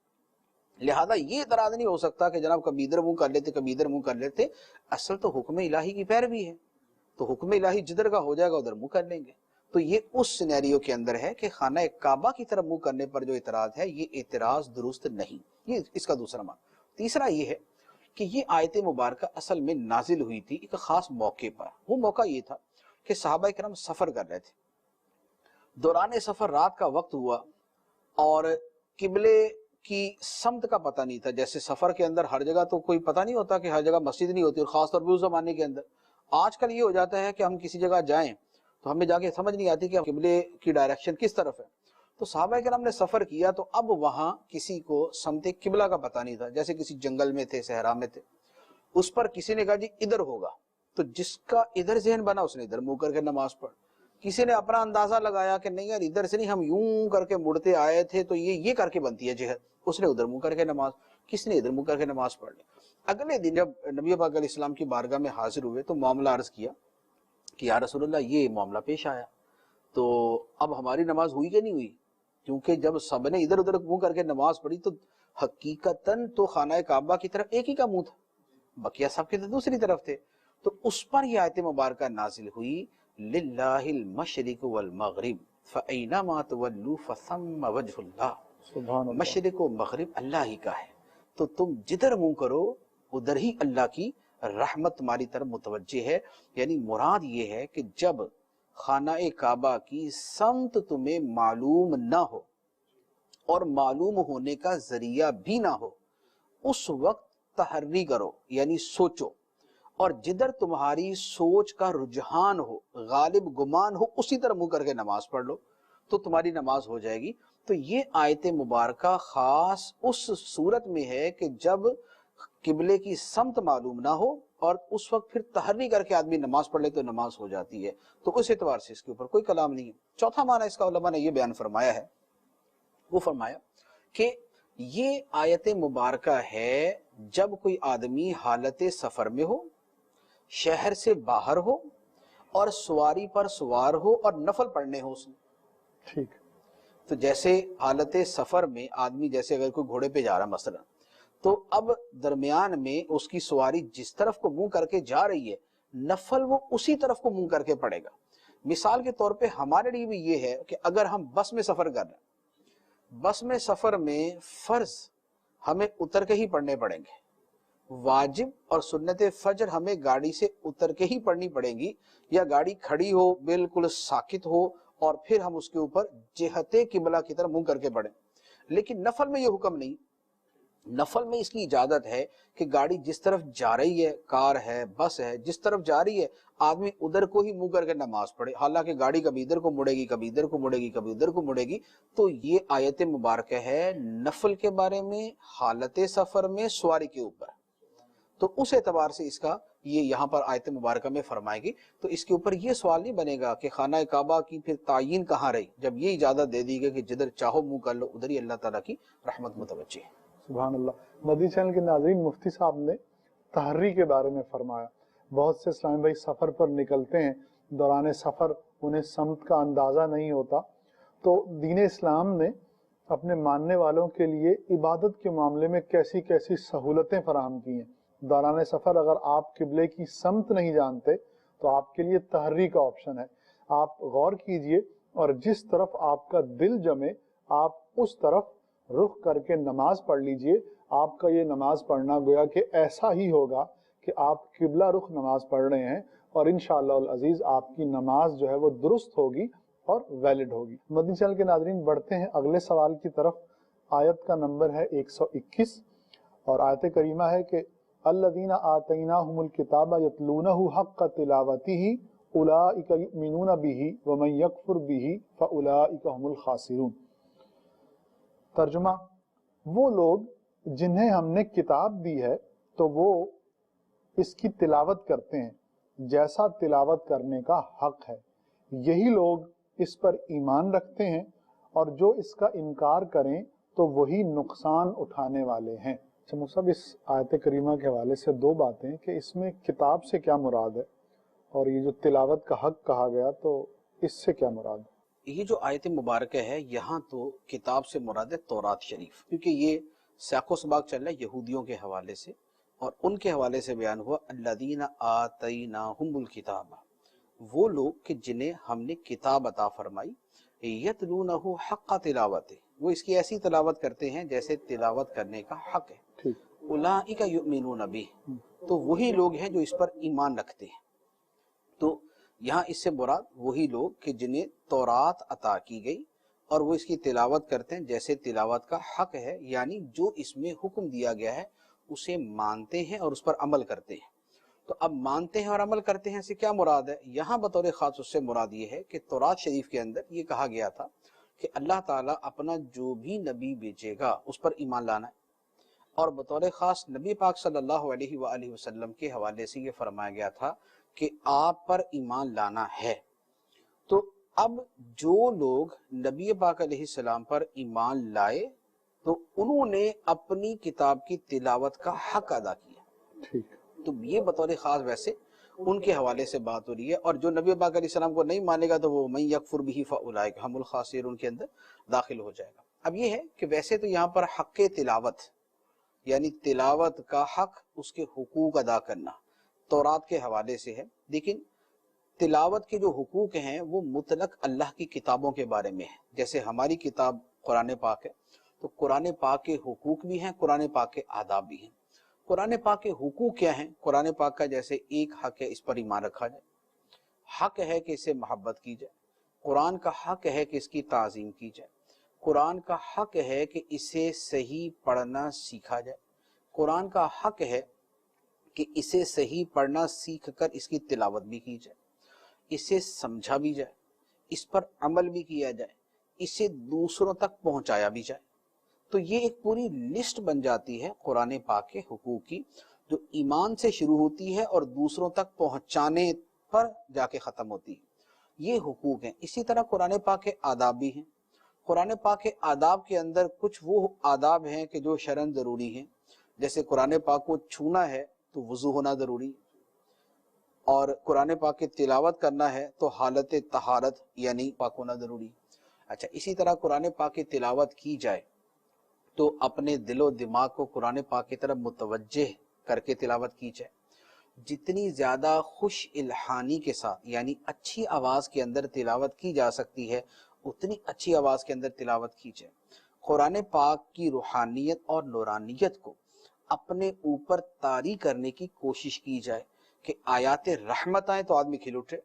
لہذا یہ اعتراض نہیں ہو سکتا کہ جناب کبھی ادھر منہ کر لیتے کبھی ادھر منہ کر لیتے۔ اصل تو حکم الہی کی پیروی ہے، تو حکم الہی جدھر کا ہو جائے گا ادھر منہ کر لیں گے۔ تو یہ اس سینیریو کے اندر ہے کہ خانہ کعبہ کی طرف منہ کرنے پر جو اعتراض ہے یہ اعتراض درست نہیں، یہ اس کا دوسرا معنی۔ تیسرا یہ ہے کہ یہ آیت مبارکہ اصل میں نازل ہوئی تھی ایک خاص موقع پر۔ وہ موقع یہ تھا کہ صحابہ کرام سفر کر رہے تھے، دوران سفر رات کا وقت ہوا اور قبلے کی سمت کا پتہ نہیں تھا۔ جیسے سفر کے اندر ہر جگہ تو کوئی پتہ نہیں ہوتا کہ ہر جگہ مسجد نہیں ہوتی، اور خاص طور پہ اس زمانے کے اندر۔ آج کل یہ ہو جاتا ہے کہ ہم کسی جگہ جائیں تو ہمیں جا کے سمجھ نہیں آتی کہ قبلے کی ڈائریکشن کس طرف ہے۔ تو صحابہ کرام نے سفر کیا تو اب وہاں کسی کو سمت قبلہ کا پتہ نہیں تھا، جیسے کسی جنگل میں تھے، صحرا میں تھے، اس پر کسی نے کہا جی ادھر ہوگا، تو جس کا ادھر ذہن بنا اس نے ادھر منہ کر کے نماز پڑھ۔ کسی نے اپنا اندازہ لگایا کہ نہیں یار ادھر سے نہیں، ہم یوں کر کے مڑتے آئے تھے تو یہ کر کے بنتی ہے جہت، اس نے ادھر منہ کر کے نماز۔ کس نے ادھر منہ کر کے نماز پڑھ لی. اگلے دن جب نبی پاک علیہ السلام کی بارگاہ میں حاضر ہوئے تو معاملہ عرض کیا کہ یا رسول اللہ یہ معاملہ پیش آیا, تو اب ہماری نماز ہوئی کہ نہیں ہوئی؟ کیونکہ جب سب نے ادھر ادھر منہ کر کے نماز پڑھی تو حقیقتاً تو خانہ کعبہ کی طرف ایک ہی کا منہ تھا, بقیہ سب کے دوسری طرف تھے. تو اس پر یہ آیت مبارکہ نازل ہوئی للہ المشرق والمغرب فأینما تولوا فثم وجہ اللہ. سبحان اللہ. مشرق و مغرب اللہ ہی کا ہے, تو تم جدھر منہ کرو ادھر ہی اللہ کی رحمت تمہاری طرف متوجہ ہے. یعنی مراد یہ ہے کہ جب خانہ کعبہ کی سمت تمہیں معلوم نہ ہو اور معلوم ہونے کا ذریعہ بھی نہ ہو, اس وقت تحری کرو یعنی سوچو, اور جدھر تمہاری سوچ کا رجحان ہو, غالب گمان ہو, اسی طرح منہ کر کے نماز پڑھ لو تو تمہاری نماز ہو جائے گی. تو یہ آیت مبارکہ خاص اس صورت میں ہے کہ جب قبلے کی سمت معلوم نہ ہو اور اس وقت پھر تحری کر کے آدمی نماز پڑھ لے تو نماز ہو جاتی ہے. تو اس اعتبار سے اس کے اوپر کوئی کلام نہیں ہے. چوتھا معنی اس کا علماء نے یہ بیان فرمایا ہے, وہ فرمایا کہ یہ آیت مبارکہ ہے جب کوئی آدمی حالت سفر میں ہو, شہر سے باہر ہو اور سواری پر سوار ہو اور نفل پڑھنے ہو اس نے. ٹھیک. تو جیسے حالت سفر میں آدمی جیسے اگر کوئی گھوڑے پہ جا رہا مثلا, تو اب درمیان میں اس کی سواری جس طرف کو منہ کر کے جا رہی ہے نفل وہ اسی طرف کو منہ کر کے پڑے گا. مثال کے طور پہ ہمارے لیے بھی یہ ہے کہ اگر ہم بس میں سفر کر رہے ہیں, بس میں سفر میں فرض ہمیں اتر کے ہی پڑھنے پڑیں گے, واجب اور سنت فجر ہمیں گاڑی سے اتر کے ہی پڑھنی پڑیں گی, یا گاڑی کھڑی ہو بالکل ساکت ہو اور پھر ہم اس کے اوپر جہت قبلہ کی طرف منہ کر کے پڑھیں. لیکن نفل میں یہ حکم نہیں. نفل میں اس کی اجازت ہے کہ گاڑی جس طرف جا رہی ہے, کار ہے, بس ہے, جس طرف جا رہی ہے آدمی ادھر کو ہی منہ کر کے نماز پڑھے, حالانکہ گاڑی کبھی ادھر کو مڑے گی, کبھی ادھر کو مڑے گی, کبھی ادھر کو مڑے گی. تو یہ آیت مبارکہ ہے نفل کے بارے میں, حالت سفر میں, سواری کے اوپر. تو اس اعتبار سے اس کا یہ یہاں پر آیت مبارکہ میں فرمائے گی. تو اس کے اوپر یہ سوال نہیں بنے گا کہ خانہ کعبہ کی پھر تعین کہاں رہی جب یہ اجازت دے دی گئی کہ جدھر چاہو منہ کر لو, ادھر ہی اللہ تعالیٰ کی رحمت متوجہ ہے. سبحان اللہ. مدنی چینل کے ناظرین, مفتی صاحب نے تحری کے بارے میں فرمایا. بہت سے اسلامی بھائی سفر پر نکلتے ہیں, دوران سفر انہیں سمت کا اندازہ نہیں ہوتا, تو دین اسلام نے اپنے ماننے والوں کے لیے عبادت کے معاملے میں کیسی کیسی سہولتیں فراہم کی ہیں. دوران سفر اگر آپ قبلے کی سمت نہیں جانتے تو آپ کے لیے تحری کا آپشن ہے. آپ غور کیجئے اور جس طرف آپ کا دل جمے آپ اس طرف رخ کر کے نماز پڑھ لیجئے. آپ کا یہ نماز پڑھنا گویا کہ ایسا ہی ہوگا کہ آپ قبلہ رخ نماز پڑھ رہے ہیں, اور انشاءاللہ العزیز آپ کی نماز جو ہے وہ درست ہوگی اور ویلڈ ہوگی. مدنی چینل کے ناظرین, بڑھتے ہیں اگلے سوال کی طرف. آیت کا نمبر ہے 121 اور آیت کریمہ ہے کہ الذین آتیناہم الکتاب یتلونہ حق تلاوتہ اولئک یؤمنون بہ ومن یکفر بہ فاولئک هم الخاسرون. ترجمہ, وہ لوگ جنہیں ہم نے کتاب دی ہے تو وہ اس کی تلاوت کرتے ہیں جیسا تلاوت کرنے کا حق ہے, یہی لوگ اس پر ایمان رکھتے ہیں, اور جو اس کا انکار کریں تو وہی نقصان اٹھانے والے ہیں. اچھا مصعب, اس آیت کریمہ کے حوالے سے دو باتیں کہ اس میں کتاب سے کیا مراد ہے, اور یہ جو تلاوت کا حق کہا گیا تو اس سے کیا مراد ہے؟ یہ جو آیت مبارکہ ہے یہاں تو کتاب سے مراد ہے تورات شریف, کیونکہ یہ سیاق و سباق چل رہا ہے یہودیوں کے حوالے سے, اور ان کے حوالے سے بیان ہوا الذین آتیناہم الکتاب, وہ لوگ کہ جنہیں ہم نے کتاب عطا فرمائی, یتلونہ حق تلاوتہ, وہ اس کی ایسی تلاوت کرتے ہیں جیسے تلاوت کرنے کا حق ہے. اولئک یؤمنون بہ, تو وہی لوگ ہیں جو اس پر ایمان رکھتے ہیں. تو یہاں اس سے مراد وہی لوگ کہ جنہیں تورات عطا کی گئی اور وہ اس کی تلاوت کرتے ہیں جیسے تلاوت کا حق ہے, یعنی جو اس میں حکم دیا گیا ہے اسے مانتے ہیں اور اس پر عمل کرتے ہیں. تو اب مانتے ہیں اور عمل کرتے ہیں سے کیا مراد ہے؟ یہاں بطور خاص اس سے مراد یہ ہے کہ تورات شریف کے اندر یہ کہا گیا تھا کہ اللہ تعالیٰ اپنا جو بھی نبی بھیجے گا اس پر ایمان لانا ہے, اور بطور خاص نبی پاک صلی اللہ علیہ وآلہ وسلم کے حوالے سے یہ فرمایا گیا تھا کہ آپ پر ایمان لانا ہے. تو اب جو لوگ نبی پاک علیہ السلام پر ایمان لائے تو انہوں نے اپنی کتاب کی تلاوت کا حق ادا کیا. ٹھیک. تو یہ بطور خاص ویسے ان کے حوالے سے بات ہو رہی ہے. اور جو نبی پاک علیہ السلام کو نہیں مانے گا تو وہ من یکفر بہ فاولئک هم الخاسرون کے اندر داخل ہو جائے گا. اب یہ ہے کہ ویسے تو یہاں پر حق تلاوت یعنی تلاوت کا حق، اس کے حقوق ادا کرنا تورات کے حوالے سے ہے، لیکن تلاوت کے جو حقوق ہیں وہ مطلق اللہ کی کتابوں کے بارے میں ہے. جیسے ہماری کتاب قرآن پاک ہے تو قرآن پاک کے حقوق بھی ہیں، قرآن پاک کے آداب بھی ہیں. قرآن پاک کے حقوق کیا ہیں؟ قرآن پاک کا جیسے ایک حق ہے اس پر ایمان رکھا جائے، حق ہے کہ اسے محبت کی جائے. قرآن کا حق ہے کہ اس کی تعظیم کی جائے. قرآن کا حق ہے کہ اسے صحیح پڑھنا سیکھا جائے. قرآن کا حق ہے کہ اسے صحیح پڑھنا سیکھ کر اس کی تلاوت بھی کی جائے، اسے سمجھا بھی جائے، اس پر عمل بھی کیا جائے، اسے دوسروں تک پہنچایا بھی جائے. تو یہ ایک پوری لسٹ بن جاتی ہے قرآن پاک کے حقوق کی، جو ایمان سے شروع ہوتی ہے اور دوسروں تک پہنچانے پر جا کے ختم ہوتی ہے. یہ حقوق ہیں. اسی طرح قرآن پاک کے آداب بھی ہیں. قرآن پاک کے آداب کے اندر کچھ وہ آداب ہیں کہ جو شرعاً ضروری ہیں. جیسے قرآن پاک کو چھونا ہے تو وضو ہونا ضروری ہے، اور قرآن پاک کی تلاوت کرنا ہے تو حالت طہارت یعنی پاک ہونا ضروری ہے. اچھا، اسی طرح قرآن پاک کی تلاوت کی جائے تو اپنے دل و دماغ کو قرآن پاک کی طرف متوجہ کر کے تلاوت کی جائے. جتنی زیادہ خوش الحانی کے ساتھ یعنی اچھی آواز کے اندر تلاوت کی جا سکتی ہے اتنی اچھی آواز کے اندر تلاوت کی جائے. قرآن پاک کی روحانیت اور نورانیت کو اپنے اوپر طاری کرنے کی کوشش کی جائے کہ آیات رحمت آئیں تو آدمی کھل اٹھے،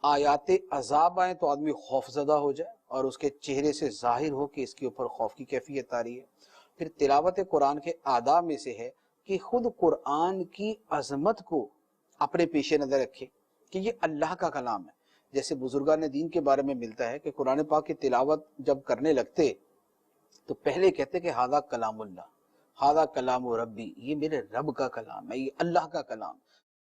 آیات عذاب آئیں تو آدمی خوف زدہ ہو جائے اور اس کے چہرے سے ظاہر ہو کہ اس کے اوپر خوف کی کیفیت طاری ہے. پھر تلاوت قرآن کے آداب میں سے ہے کہ خود قرآن کی عظمت کو اپنے پیش نظر رکھے کہ یہ اللہ کا کلام ہے. جیسے بزرگان دین کے بارے میں ملتا ہے کہ قرآن پاک کی تلاوت جب کرنے لگتے تو پہلے کہتے کہ ہذا کلام اللہ، ہذا کلام ربی، یہ میرے رب کا کلام ہے، یہ اللہ کا کلام.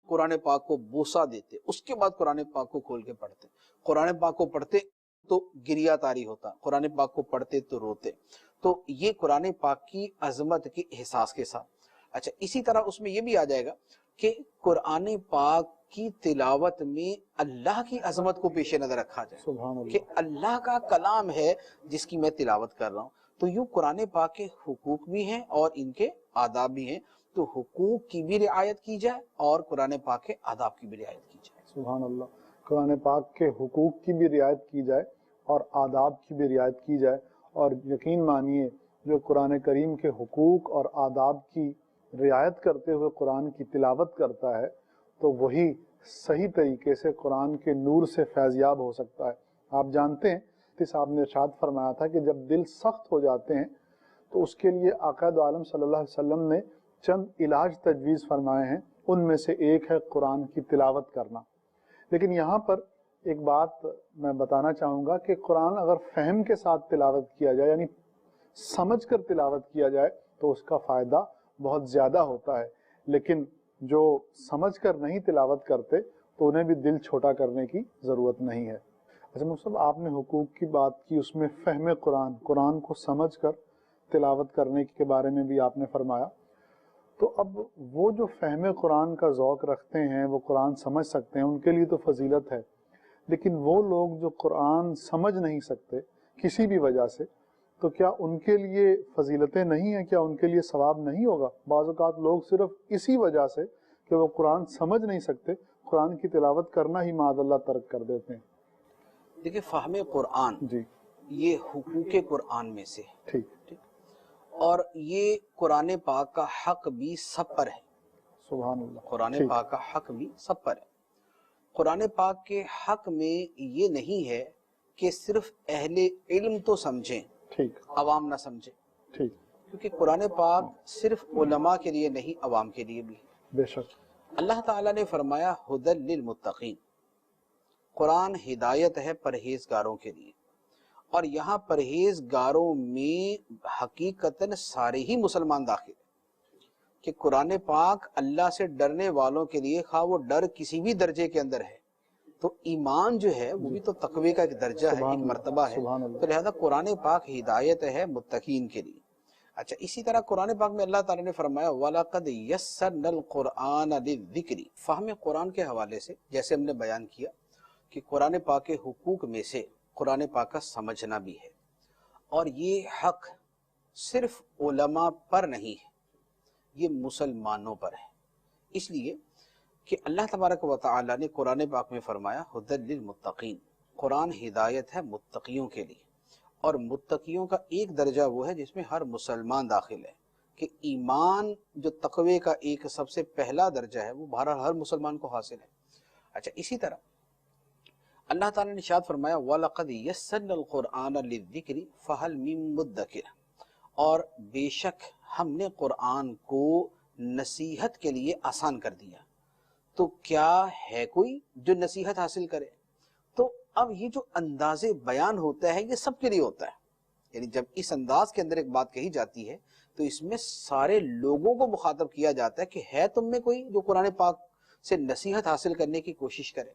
قرآن پاک کو بوسہ دیتے، اس کے بعد قرآن پاک کو کھول کے پڑھتے. قرآن پاک کو پڑھتے تو گریہ طاری ہوتا، قرآن پاک کو پڑھتے تو روتے. تو یہ قرآن پاک کی عظمت کے احساس کے ساتھ. اچھا، اسی طرح اس میں یہ بھی آ جائے گا کہ قرآن پاک کی تلاوت میں اللہ کی عظمت کو پیش نظر رکھا جائے سبحان اللہ. کہ اللہ کا کلام ہے جس کی میں تلاوت کر رہا ہوں. تو یوں قرآن پاک کے حقوق بھی ہیں اور ان کے آداب بھی ہیں. تو حقوق کی بھی رعایت کی جائے اور قرآن پاک کے آداب کی بھی رعایت کی جائے. سبحان اللہ. قرآن پاک کے حقوق کی بھی رعایت کی جائے اور آداب کی بھی رعایت کی جائے. اور یقین مانیے جو قرآن کریم کے حقوق اور آداب کی رعایت کرتے ہوئے قرآن کی تلاوت کرتا ہے تو وہی صحیح طریقے سے قرآن کے نور سے فیضیاب ہو سکتا ہے. آپ جانتے ہیں کہ صاحب نے ارشاد فرمایا تھا کہ جب دل سخت ہو جاتے ہیں تو اس کے لیے آقا دو عالم صلی اللہ علیہ وسلم نے چند علاج تجویز فرمائے ہیں. ان میں سے ایک ہے قرآن کی تلاوت کرنا. لیکن یہاں پر ایک بات میں بتانا چاہوں گا کہ قرآن اگر فہم کے ساتھ تلاوت کیا جائے یعنی سمجھ کر تلاوت کیا جائے تو اس کا فائدہ بہت زیادہ ہوتا ہے. لیکن جو سمجھ کر نہیں تلاوت کرتے تو انہیں بھی دل چھوٹا کرنے کی ضرورت نہیں ہے. اچھا مصطفیٰ، آپ نے حقوق کی بات کی، اس میں فہم قرآن کو سمجھ کر تلاوت کرنے کے بارے میں بھی آپ نے فرمایا. تو اب وہ جو فہم قرآن کا ذوق رکھتے ہیں، وہ قرآن سمجھ سکتے ہیں، ان کے لیے تو فضیلت ہے. لیکن وہ لوگ جو قرآن سمجھ نہیں سکتے کسی بھی وجہ سے، تو کیا ان کے لیے فضیلتیں نہیں ہیں؟ کیا ان کے لیے ثواب نہیں ہوگا؟ بعض اوقات لوگ صرف اسی وجہ سے کہ وہ قرآن سمجھ نہیں سکتے قرآن کی تلاوت کرنا ہی معاذ اللہ ترک کر دیتے ہیں. دیکھیں، فہم قرآن جی یہ حقوق قرآن میں سے ہے، ٹھیک. اور یہ قرآن پاک کا حق بھی سب پر ہے. سبحان اللہ. قرآن ٹھیک. پاک کا حق بھی سب پر ہے. قرآن پاک کے حق میں یہ نہیں ہے کہ صرف اہل علم تو سمجھیں، ٹھیک عوام نہ سمجھیں، ٹھیک. کیونکہ قرآن پاک صرف علماء کے لیے نہیں، عوام کے لیے بھی. بے شک. اللہ تعالیٰ نے فرمایا ہدی للمتقین، قرآن ہدایت ہے پرہیزگاروں کے لیے. اور یہاں پرہیزگاروں میں حقیقتاً سارے ہی مسلمان داخل ہیں کہ قرآن پاک اللہ سے ڈرنے والوں کے لیے، خواہ وہ ڈر کسی بھی درجے کے اندر ہے، تو ایمان جو ہے وہ بھی تو تقوی کا ایک درجہ ہے، ایک مرتبہ ہے. تو لہذا قرآن پاک ہدایت ہے متقین کے لیے. اچھا اسی طرح قرآن پاک میں اللہ تعالیٰ نے فرمایا وَلَقَدْ يَسَّرْنَا الْقُرْآنَ لِلذِّكْرِ، فہم قرآن کے حوالے سے جیسے ہم نے بیان کیا کہ قرآن پاک کے حقوق میں سے قرآن پاک کا سمجھنا بھی ہے، اور یہ حق صرف علماء پر نہیں ہے، یہ مسلمانوں پر ہے، اس لیے کہ اللہ تبارک و تعالیٰ نے قرآن پاک میں فرمایا ھدی للمتقین، قرآن ہدایت ہے متقیوں کے لیے، اور متقیوں کا ایک درجہ وہ ہے جس میں ہر مسلمان داخل ہے، کہ ایمان جو تقوی کا ایک سب سے پہلا درجہ ہے وہ بہرحال ہر مسلمان کو حاصل ہے۔ اچھا اسی طرح اللہ تعالیٰ نے ارشاد فرمایا وَلَقَدْ يَسَّرْنَا الْقُرْآنَ لِلذِّكْرِ فَهَلْ مِن مُدَّكِرٍ، اور بے شک ہم نے قرآن کو نصیحت کے لیے آسان کر دیا، تو کیا ہے کوئی جو نصیحت حاصل کرے؟ تو اب یہ جو انداز بیان ہوتا ہے یہ سب کے لیے ہوتا ہے، یعنی جب اس انداز کے اندر ایک بات کہی جاتی ہے تو اس میں سارے لوگوں کو مخاطب کیا جاتا ہے کہ ہے تم میں کوئی جو قرآن پاک سے نصیحت حاصل کرنے کی کوشش کرے۔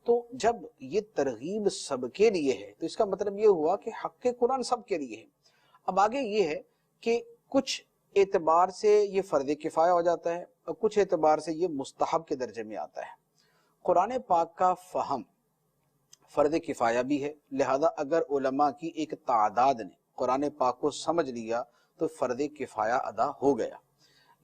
تو جب یہ ترغیب سب کے لیے ہے تو اس کا مطلب یہ ہوا کہ حق قرآن سب کے لیے ہے۔ اب آگے یہ ہے کہ کچھ اعتبار سے یہ فرض کفایہ ہو جاتا ہے اور کچھ اعتبار سے یہ مستحب کے درجے میں آتا ہے۔ قرآن پاک کا فہم فرض کفایہ بھی ہے، لہذا اگر علماء کی ایک تعداد نے قرآن پاک کو سمجھ لیا تو فرض کفایہ ادا ہو گیا،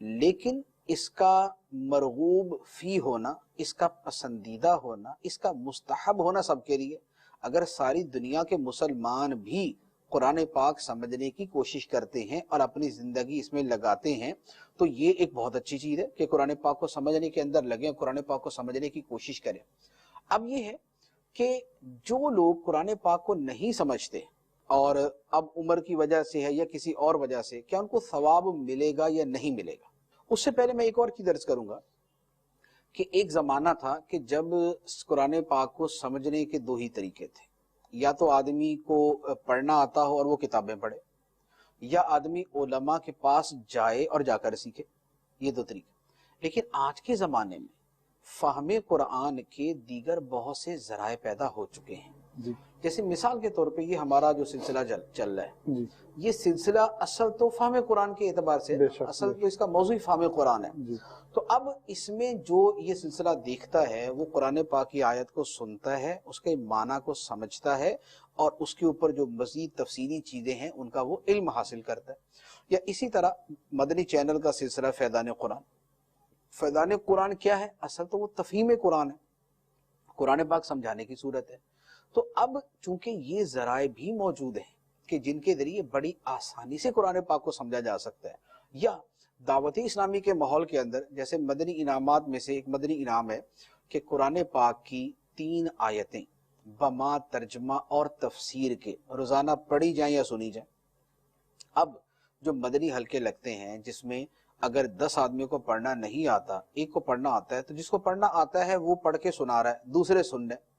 لیکن اس کا مرغوب فی ہونا، اس کا پسندیدہ ہونا، اس کا مستحب ہونا سب کے لیے۔ اگر ساری دنیا کے مسلمان بھی قرآن پاک سمجھنے کی کوشش کرتے ہیں اور اپنی زندگی اس میں لگاتے ہیں تو یہ ایک بہت اچھی چیز ہے کہ قرآن پاک کو سمجھنے کے اندر لگیں، قرآن پاک کو سمجھنے کی کوشش کریں۔ اب یہ ہے کہ جو لوگ قرآن پاک کو نہیں سمجھتے اور اب عمر کی وجہ سے ہے یا کسی اور وجہ سے، کیا ان کو ثواب ملے گا یا نہیں ملے گا؟ اس سے پہلے میں ایک اور چیز درج کروں گا کہ ایک زمانہ تھا کہ جب قرآن پاک کو سمجھنے کے دو ہی طریقے تھے، یا تو آدمی کو پڑھنا آتا ہو اور وہ کتابیں پڑھے، یا آدمی علماء کے پاس جائے اور جا کر سیکھے، یہ دو طریقے۔ لیکن آج کے زمانے میں فہم قرآن کے دیگر بہت سے ذرائع پیدا ہو چکے ہیں، جی جیسے مثال کے طور پہ یہ ہمارا جو سلسلہ چل رہا ہے، جی یہ سلسلہ اصل تو فہم قرآن کے اعتبار سے بے شک، اصل تو اس کا موضوع فہم قرآن ہے، جی تو اب اس میں جو یہ سلسلہ دیکھتا ہے وہ قرآن پاک کی آیت کو سنتا ہے، اس کے معنی کو سمجھتا ہے اور اس کے اوپر جو مزید تفصیلی چیزیں ہیں ان کا وہ علم حاصل کرتا ہے۔ یا اسی طرح مدنی چینل کا سلسلہ فیضان قرآن، فیضان قرآن کیا ہے؟ اصل تو وہ تفہیم قرآن ہے، قرآن پاک سمجھانے کی صورت ہے۔ تو اب چونکہ یہ ذرائع بھی موجود ہیں کہ جن کے ذریعے بڑی آسانی سے قرآن پاک کو سمجھا جا سکتا ہے، یا دعوت اسلامی کے ماحول کے اندر جیسے مدنی انعامات میں سے ایک مدنی انعام ہے کہ قرآن پاک کی 3 آیتیں بما ترجمہ اور تفسیر کے روزانہ پڑھی جائیں یا سنی جائیں۔ اب جو مدنی حلقے لگتے ہیں جس میں اگر 10 آدمیوں کو پڑھنا نہیں آتا، ایک کو پڑھنا آتا ہے، تو جس کو پڑھنا آتا ہے وہ پڑھ کے سنا رہا ہے، دوسرے سن رہے ہیں۔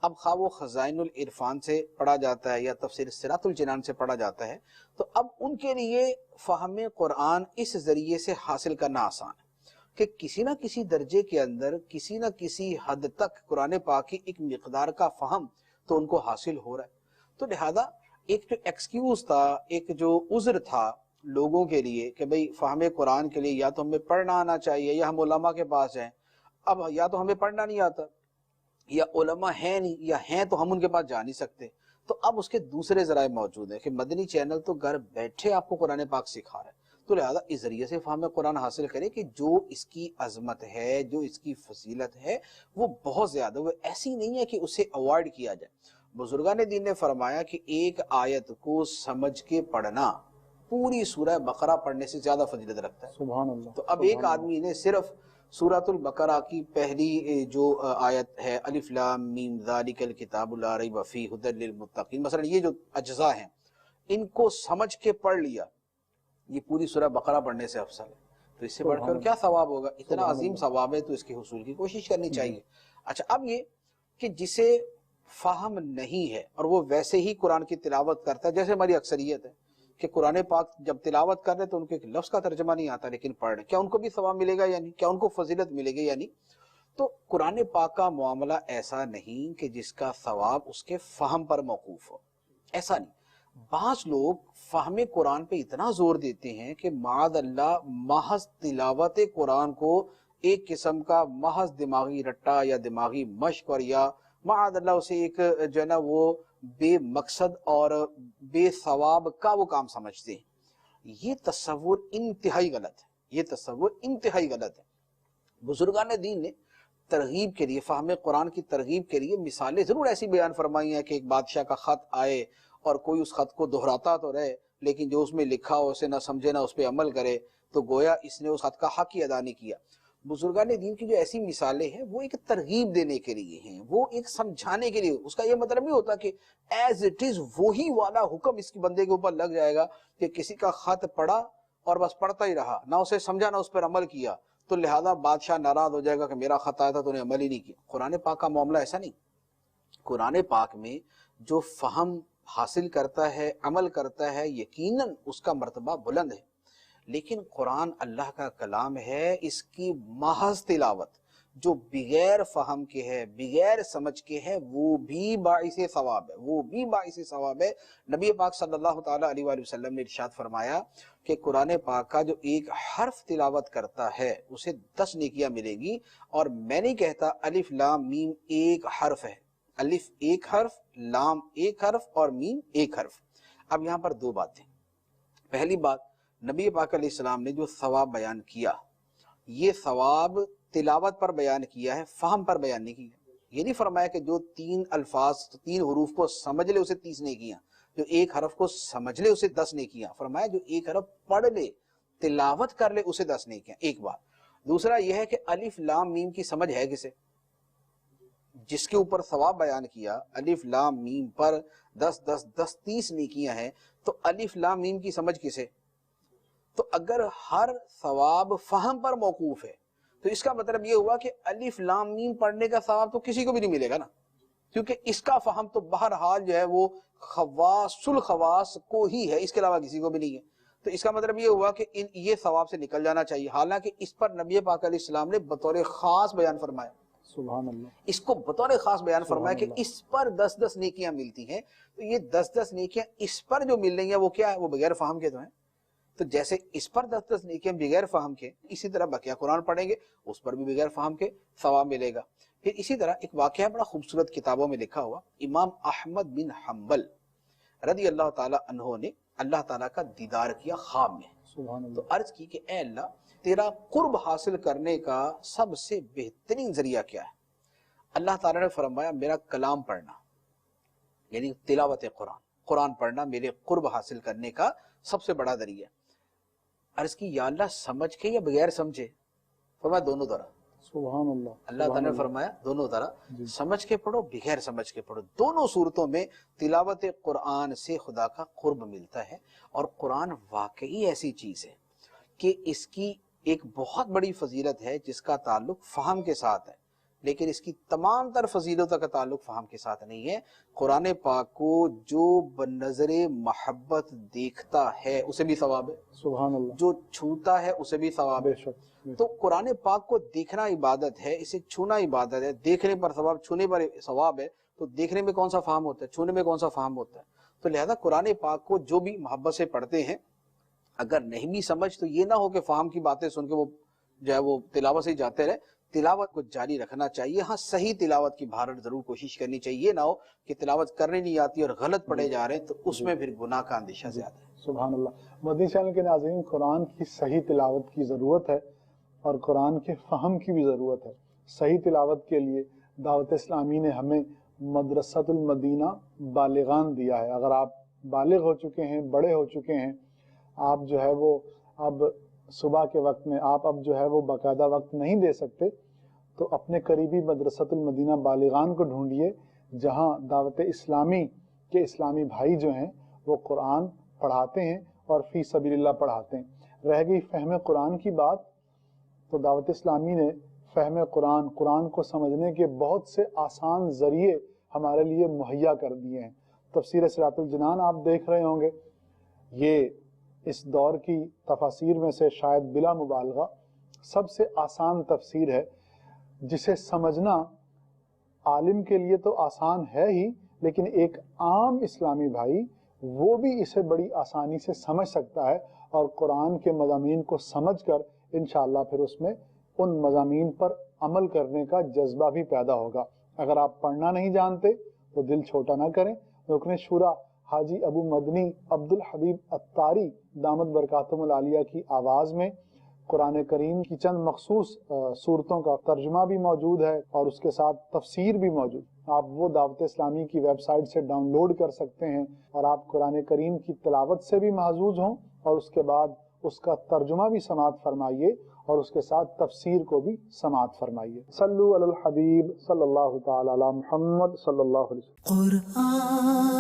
اب خواہ وہ خزائن العرفان سے پڑھا جاتا ہے یا تفسیر صراط الجنان سے پڑھا جاتا ہے، تو اب ان کے لیے فہم قرآن اس ذریعے سے حاصل کرنا آسان ہے کہ کسی نہ کسی درجے کے اندر کسی نہ کسی حد تک قرآن پاک کی ایک مقدار کا فہم تو ان کو حاصل ہو رہا ہے۔ تو لہذا ایک جو ایکسکیوز تھا، ایک جو عذر تھا لوگوں کے لیے کہ بھئی فہم قرآن کے لیے یا تو ہمیں پڑھنا آنا چاہیے یا ہم علماء کے پاس جائیں، اب یا تو ہمیں پڑھنا نہیں آتا یا علماء ہیں نہیں، یا ہیں تو ہم ان کے پاس جا نہیں سکتے، تو اب اس کے دوسرے ذرائع موجود ہیں کہ مدنی چینل تو گھر بیٹھے آپ کو قرآن پاک سکھا رہا ہے، تو لہذا اس ذریعے سے فہم قرآن حاصل کرے کہ جو اس کی عظمت ہے، جو اس کی فضیلت ہے وہ بہت زیادہ، وہ ایسی نہیں ہے کہ اسے اوائڈ کیا جائے۔ بزرگان دین نے فرمایا کہ ایک آیت کو سمجھ کے پڑھنا پوری سورہ بقرہ پڑھنے سے زیادہ فضیلت رکھتا ہے۔ سبحان اللہ۔ تو اب ایک آدمی نے صرف سورۃ البقرہ کی پہلی جو آیت ہے الف لام میم ذالک الکتاب لا ریب فیہ ھدی للمتقین، مثلا یہ جو اجزاء ہیں ان کو سمجھ کے پڑھ لیا، یہ پوری سورہ بقرہ پڑھنے سے افضل ہے، تو اس سے بڑھ کر کیا ثواب ہوگا؟ اتنا عظیم ثواب ہے تو اس کے حصول کی کوشش کرنی چاہیے۔ اچھا اب یہ کہ جسے فہم نہیں ہے اور وہ ویسے ہی قرآن کی تلاوت کرتا ہے، جیسے ہماری اکثریت ہے کہ قرآن پاک جب تلاوت کر رہے تو ان کو ایک لفظ کا ترجمہ نہیں آتا لیکن پڑھ رہے، کیا ان کو بھی ثواب ملے گا یا نہیں؟ کیا ان کو فضیلت ملے گی یا نہیں؟ تو قرآن پاک کا معاملہ ایسا نہیں کہ جس کا ثواب اس کے فہم پر موقوف ہو، ایسا نہیں، بعض لوگ فہم قرآن پہ اتنا زور دیتے ہیں کہ معاذ اللہ محض تلاوت قرآن کو ایک قسم کا محض دماغی رٹا یا دماغی مشق اور یا معاذ اللہ اسے ایک جو ہے نا وہ بے مقصد اور بے ثواب کا وہ کام سمجھتے ہیں۔ یہ تصور انتہائی غلط ہے، یہ تصور انتہائی غلط ہے۔ بزرگان دین نے ترغیب کے لیے، فہم قرآن کی ترغیب کے لیے مثالیں ضرور ایسی بیان فرمائی ہیں کہ ایک بادشاہ کا خط آئے اور کوئی اس خط کو دہراتا تو رہے لیکن جو اس میں لکھا ہو اسے نہ سمجھے نہ اس پہ عمل کرے تو گویا اس نے اس خط کا حق ہی ادا نہیں کیا۔ بزرگان دین کی جو ایسی مثالیں ہیں وہ ایک ترغیب دینے کے لیے ہیں، وہ ایک سمجھانے کے لیے، اس کا یہ مطلب نہیں ہوتا کہ ایز اٹ از وہی والا حکم اس کی بندے کے اوپر لگ جائے گا کہ کسی کا خط پڑھا اور بس پڑھتا ہی رہا، نہ اسے سمجھا نہ اس پر عمل کیا تو لہذا بادشاہ ناراض ہو جائے گا کہ میرا خط آیا تھا تو نے عمل ہی نہیں کیا۔ قرآن پاک کا معاملہ ایسا نہیں۔ قرآن پاک میں جو فہم حاصل کرتا ہے، عمل کرتا ہے، یقیناً اس کا مرتبہ بلند ہے، لیکن قرآن اللہ کا کلام ہے، اس کی محض تلاوت جو بغیر فہم کے ہے، بغیر سمجھ کے ہے، وہ بھی باعث ثواب ہے، وہ بھی باعث ثواب ہے۔ نبی پاک صلی اللہ تعالیٰ علیہ وآلہ وسلم نے ارشاد فرمایا کہ قرآن پاک کا جو ایک حرف تلاوت کرتا ہے اسے 10 نیکیاں ملے گی، اور میں نہیں کہتا الف لام میم ایک حرف ہے، الف ایک حرف، لام ایک حرف اور میم ایک حرف۔ اب یہاں پر دو باتیں۔ پہلی بات، نبی پاک علیہ السلام نے جو ثواب بیان کیا، یہ ثواب تلاوت پر بیان کیا ہے، فہم پر بیان نہیں کیا۔ یہ نہیں فرمایا کہ جو 3 الفاظ 3 حروف کو سمجھ لے اسے 30 نیکیاں، جو ایک حرف کو سمجھ لے اسے 10 نیکیاں۔ فرمایا جو ایک حرف پڑھ لے، تلاوت کر لے، اسے 10 نیکیاں۔ ایک بات۔ دوسرا یہ ہے کہ الف لام میم کی سمجھ ہے کسے؟ جس کے اوپر ثواب بیان کیا، الف لام میم پر 10 10 10 30 نیکیاں ہیں، تو الف لام میم کی سمجھ کسے؟ تو اگر ہر ثواب فہم پر موقوف ہے تو اس کا مطلب یہ ہوا کہ الف لام میم پڑھنے کا ثواب تو کسی کو بھی نہیں ملے گا نا، کیونکہ اس کا فہم تو بہرحال جو ہے وہ خواص الخواص کو ہی ہے، اس کے علاوہ کسی کو بھی نہیں ہے۔ تو اس کا مطلب یہ ہوا کہ یہ ثواب سے نکل جانا چاہیے، حالانکہ اس پر نبی پاک علیہ السلام نے بطور خاص بیان فرمایا، سبحان اللہ، اس کو بطور خاص بیان فرمایا کہ اس پر 10 10 نیکیاں ملتی ہیں۔ تو یہ 10 10 نیکیاں اس پر جو مل رہی ہیں وہ کیا ہے؟ وہ بغیر فہم کے تو ہیں۔ تو جیسے اس پر 10 10 نیکیاں بغیر فہم کے، اسی طرح بقیہ قرآن پڑھیں گے اس پر بھی بغیر فہم کے ثواب ملے گا۔ پھر اسی طرح ایک واقعہ بڑا خوبصورت کتابوں میں لکھا ہوا، امام احمد بن حنبل رضی اللہ تعالی عنہ نے اللہ تعالیٰ کا دیدار کیا خواب میں، سبحان اللہ، تو عرض کی کہ اے اللہ، تیرا قرب حاصل کرنے کا سب سے بہترین ذریعہ کیا ہے؟ اللہ تعالیٰ نے فرمایا میرا کلام پڑھنا، یعنی تلاوت قرآن، قرآن پڑھنا میرے قرب حاصل کرنے کا سب سے بڑا ذریعہ۔ عرض کی یا اللہ سمجھ کے یا بغیر سمجھے؟ فرمایا دونوں طرح۔ سبحان اللہ، اللہ تعالیٰ نے فرمایا دونوں طرح، جی، سمجھ کے پڑھو بغیر سمجھ کے پڑھو، دونوں صورتوں میں تلاوت قرآن سے خدا کا قرب ملتا ہے۔ اور قرآن واقعی ایسی چیز ہے کہ اس کی ایک بہت بڑی فضیلت ہے جس کا تعلق فہم کے ساتھ ہے، لیکن اس کی تمام تر فضیلتوں کا تعلق فہم کے ساتھ نہیں ہے۔ قرآن پاک کو جو بنظر محبت دیکھتا ہے اسے بھی ثواب ہے، سبحان اللہ، جو چھوتا ہے اسے بھی ثواب ہے۔ بے شک، تو قرآن پاک کو دیکھنا عبادت ہے، اسے چھونا عبادت ہے، دیکھنے پر ثواب، چھونے پر ثواب ہے۔ تو دیکھنے میں کون سا فہم ہوتا ہے، چھونے میں کون سا فہم ہوتا ہے؟ تو لہذا قرآن پاک کو جو بھی محبت سے پڑھتے ہیں، اگر نہیں بھی سمجھ تو یہ نہ ہو کہ فہم کی باتیں سن کے وہ جو ہے وہ تلاوت سے ہی جاتے رہے، تلاوت کو جاری رکھنا چاہیے۔ ہاں صحیح تلاوت کی بھارت ضرور کوشش کرنی چاہیے، یہ نہ ہو کہ تلاوت کرنے نہیں آتی اور غلط پڑھے جا رہے ہیں تو اس میں پھر گناہ کا اندیشہ زیادہ ہے۔ سبحان اللہ۔ مدنی چینل کے ناظرین، قرآن کی صحیح تلاوت کی ضرورت ہے اور قرآن کے فہم کی بھی ضرورت ہے۔ صحیح تلاوت کے لیے دعوت اسلامی نے ہمیں مدرسۃ المدینہ بالغان دیا ہے۔ اگر آپ بالغ ہو چکے ہیں، بڑے ہو چکے ہیں، آپ جو ہے وہ اب صبح کے وقت میں آپ اب جو ہے وہ باقاعدہ وقت نہیں دے سکتے، تو اپنے قریبی مدرسۃ المدینہ بالغان کو ڈھونڈیے، جہاں دعوت اسلامی کے اسلامی بھائی جو ہیں وہ قرآن پڑھاتے ہیں اور فی سبیل اللہ پڑھاتے ہیں۔ رہ گئی فہم قرآن کی بات، تو دعوت اسلامی نے فہم قرآن، قرآن کو سمجھنے کے بہت سے آسان ذریعے ہمارے لیے مہیا کر دیے ہیں۔ تفسیر صراط الجنان آپ دیکھ رہے ہوں گے، یہ اس دور کی تفاسیر میں سے شاید بلا مبالغہ سب سے آسان تفسیر ہے، جسے سمجھنا عالم کے لیے تو آسان ہے ہی، لیکن ایک عام اسلامی بھائی وہ بھی اسے بڑی آسانی سے سمجھ سکتا ہے اور قرآن کے مضامین کو سمجھ کر انشاءاللہ پھر اس میں ان مضامین پر عمل کرنے کا جذبہ بھی پیدا ہوگا۔ اگر آپ پڑھنا نہیں جانتے تو دل چھوٹا نہ کریں۔ رکن شورا حاجی ابو مدنی عبد الحبیب اتاری دامت برکاتہم العالیہ کی آواز میں قرآن کریم کی چند مخصوص صورتوں کا ترجمہ بھی موجود ہے اور اس کے ساتھ تفسیر بھی موجود۔ آپ وہ دعوت اسلامی کی ویب سائٹ سے ڈاؤن لوڈ کر سکتے ہیں اور آپ قرآن کریم کی تلاوت سے بھی محظوظ ہوں اور اس کے بعد اس کا ترجمہ بھی سماعت فرمائیے اور اس کے ساتھ تفسیر کو بھی سماعت فرمائیے۔ صلو علی الحبیب صلی اللہ تعالی علی محمد صلی اللہ علیہ وسلم۔ قرآن